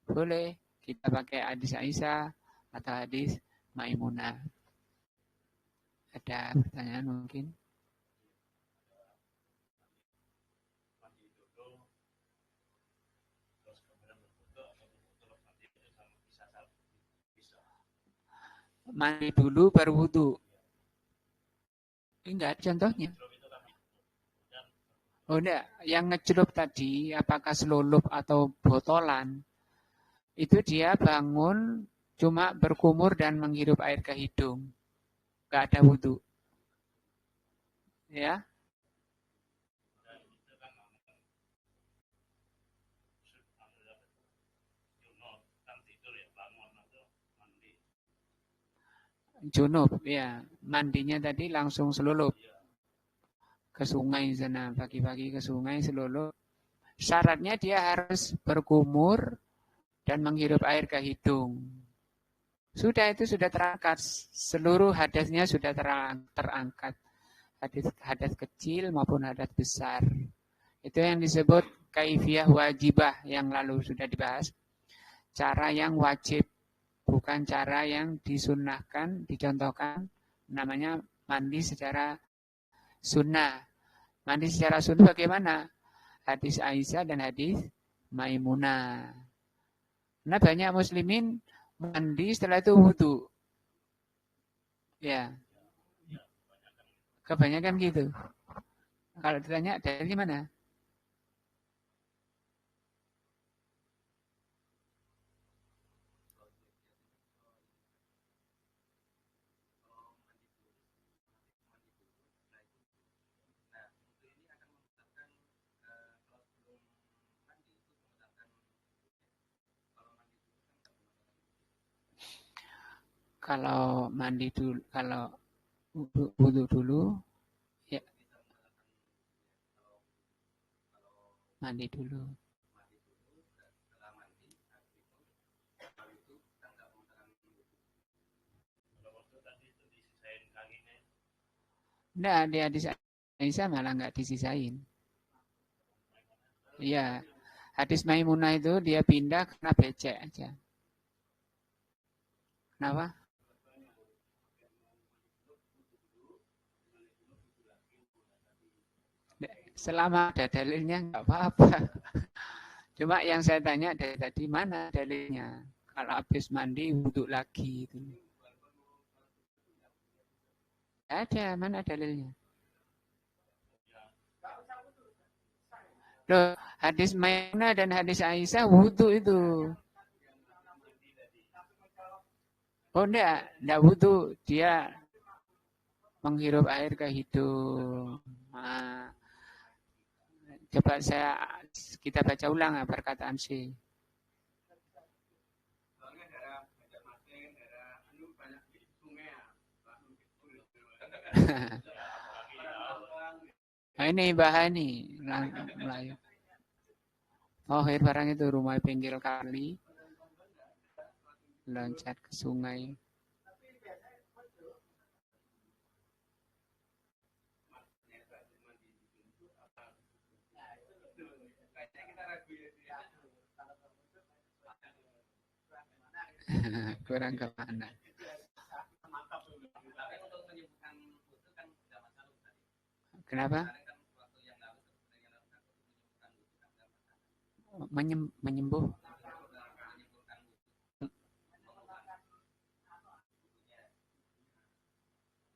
Boleh kita pakai hadis Aisyah atau hadis Maimunah. Ada pertanyaan mungkin? Mandi dulu baru wudu. Enggak ada contohnya. Oh enggak, yang ngecelup tadi apakah selulup atau botolan? Itu dia bangun cuma berkumur dan menghirup air ke hidung. Enggak ada wudu. Ya. Junub, ya. Mandinya tadi langsung selulup ke sungai sana, pagi-pagi ke sungai selulup. Syaratnya dia harus berkumur dan menghirup air ke hidung. Sudah itu sudah terangkat, seluruh hadasnya sudah terangkat. Hadas kecil maupun hadas besar. Itu yang disebut kaifiyah wajibah yang lalu sudah dibahas. Cara yang wajib, bukan cara yang disunnahkan, dicontohkan, namanya mandi secara sunnah. Mandi secara sunnah bagaimana? Hadis Aisyah dan hadis Maimunah. Nah banyak muslimin mandi setelah itu wudu. Ya, kebanyakan gitu. Kalau ditanya dari mana? Kalau mandi dulu, kalau wudu dulu, ya mandi dulu. Nah, di hadis Aisyah malah nggak disisain. Iya, hadis Maimunah itu dia pindah karena becek aja. Kenapa? Selama ada dalilnya nggak apa-apa. Cuma yang saya tanya dari tadi, mana dalilnya? Kalau habis mandi wudhu lagi itu. Ada, mana dalilnya? Loh, hadis Maimunah dan hadis Aisyah wudhu itu. Oh enggak wudhu. Dia menghirup air ke hidung. Nah, coba kita baca ulang ya perkataan si. Nah, ini bahan nih Melayu. Oh, air barang itu rumah pinggir kali, loncat ke sungai. Kurang ke mana? Kenapa? Menyembuh.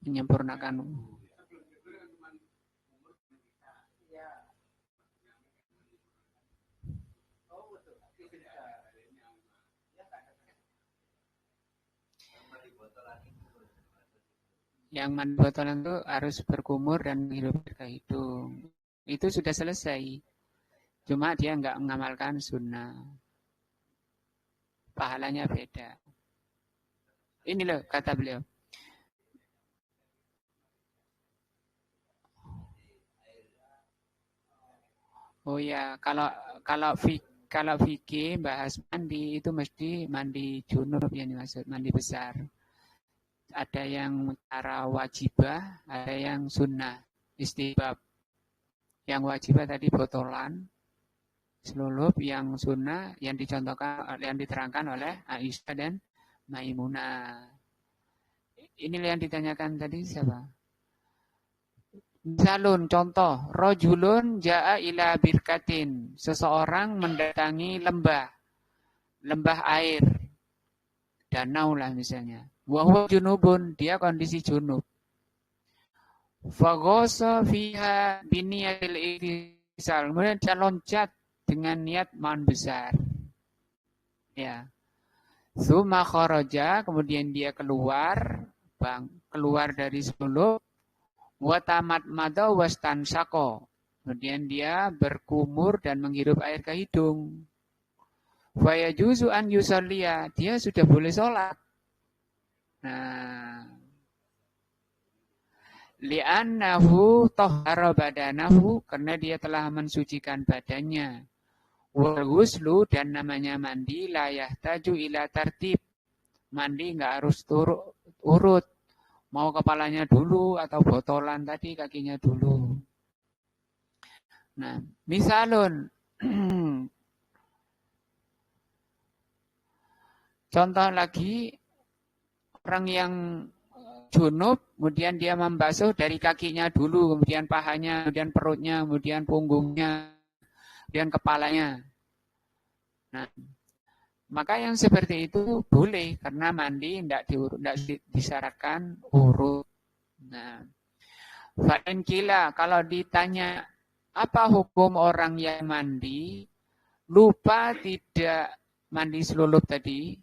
Menyempurnakan. Yang mandi botolan itu harus berkumur dan menghirup ke hidung. Itu sudah selesai. Cuma dia nggak mengamalkan sunnah. Pahalanya beda. Ini loh kata beliau. Oh ya, kalau fikih bahas mandi itu mesti mandi junub yang dimaksud, mandi besar. Ada yang cara wajibah, ada yang sunnah, istihbab. Yang wajibah tadi botolan, selulup, yang sunnah yang dicontohkan, yang diterangkan oleh Aisyah dan Maimunah. Ini yang ditanyakan tadi siapa? Misalun, contoh, rojulun ja'a ila birkatin. Seseorang mendatangi lembah air, danau lah misalnya. Wahwa junubun, dia kondisi junub. Fagosa fiha biniyatil iktisal. Kemudian dia loncat dengan niat man besar. Ya. Suma kharaja, kemudian dia keluar dari sebelum watamat mada wastansako. Kemudian dia berkumur dan menghirup air ke hidung. Faya juzu an yusalliya, dia sudah boleh sholat. Nah, li'annahu tahhara badanahu, karena dia telah mensucikan badannya. Wal ghuslu, dan namanya mandi, la yahtaju ila tartib. Mandi enggak harus urut. Mau kepalanya dulu atau botolan tadi kakinya dulu. Nah, misalun contoh lagi, orang yang junub, kemudian dia membasuh dari kakinya dulu, kemudian pahanya, kemudian perutnya, kemudian punggungnya, kemudian kepalanya. Nah, maka yang seperti itu boleh, karena mandi tidak disyaratkan urut. Nah, fa'in kila, kalau ditanya apa hukum orang yang mandi, lupa tidak mandi selulup tadi,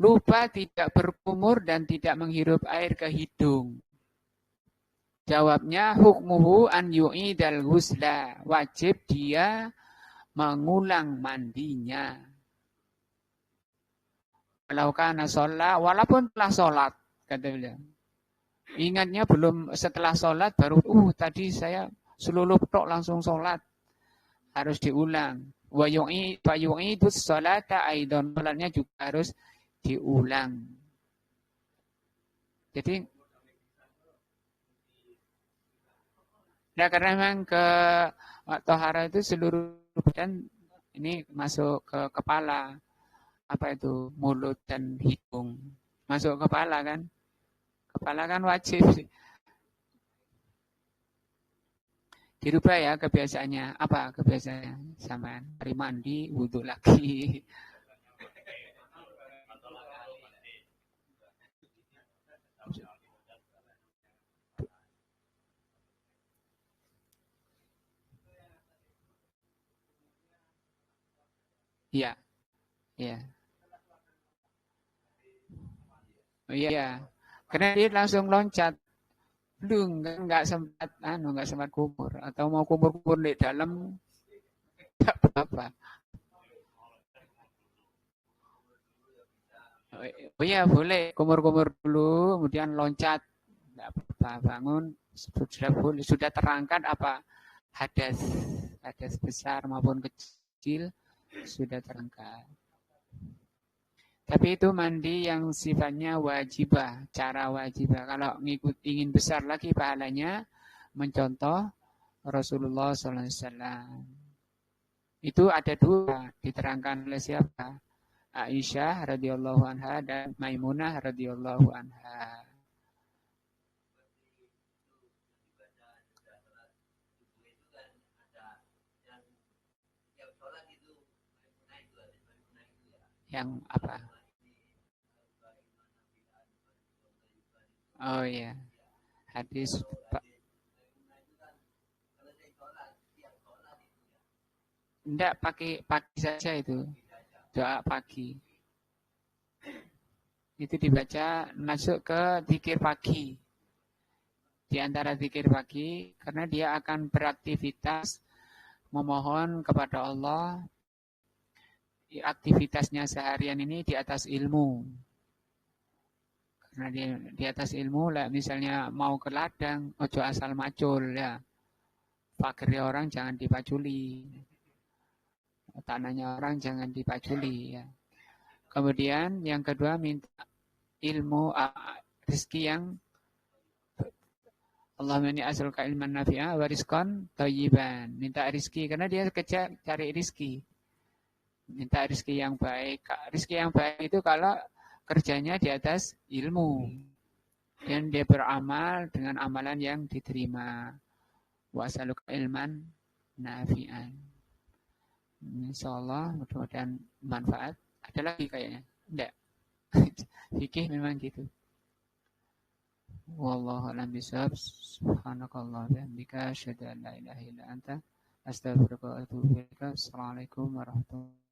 lupa tidak berkumur dan tidak menghirup air ke hidung. Jawabnya hukmuhu an yu'idal ghusla, wajib dia mengulang mandinya. Kalau kana sholat, walaupun telah sholat, kata beliau. Ingatnya belum setelah sholat baru, tadi saya selulup tok langsung sholat. Harus diulang. Wa yu'idu sholata aidon, sholatnya juga harus diulang. Jadi, nah karena memang ke tohara itu seluruh badan ini masuk ke kepala, apa itu mulut dan hidung, masuk ke kepala kan wajib. Dirubah ya kebiasaannya. Apa kebiasaannya? Sama hari mandi, wudhu lagi. Iya, iya. Oh, iya. Karena dia langsung loncat. Belum, kan nggak sempat kumur. Atau mau kumur-kumur di dalam, nggak apa-apa. Oh iya, boleh. Kumur-kumur dulu, kemudian loncat. Nggak apa-apa, bangun. Sudah terangkat apa hadas, hadas besar maupun kecil, sudah terangkat. Tapi itu mandi yang sifatnya wajibah, cara wajibah. Kalau ingin besar lagi pahalanya, mencontoh Rasulullah SAW. Itu ada dua, diterangkan oleh siapa? Aisyah radhiyallahu anha dan Maimunah radhiyallahu anha. Yang apa? Oh iya, hadis enggak, pakai pagi saja itu. Doa pagi. Itu dibaca masuk ke zikir pagi. Di antara zikir pagi karena dia akan beraktivitas memohon kepada Allah, aktivitasnya seharian ini di atas ilmu. Karena di atas ilmu lah, misalnya mau ke ladang, ojo asal macul ya. Pagernya orang jangan dipaculi. Tanahnya orang jangan dipaculi ya. Kemudian yang kedua minta ilmu, rezeki yang Allahumma inni as'aluka ilman nafi'a wa rizqan thayyiban. Minta rezeki karena dia kejar cari rezeki. Minta rezeki yang baik. Rezeki yang baik itu kalau kerjanya di atas ilmu. Dan dia beramal dengan amalan yang diterima. Wa as'aluka ilman nafi'an. Insyaallah mudah-mudahan manfaat. Ada lagi kayaknya? Enggak. Fikih memang gitu. Wallahu a'lam bishawab. Subhanakallah bihamdika asyhadu an la ilaha illa anta astaghfiruka wa atubu ilaik. Assalamualaikum warahmatullahi wabarakatuh.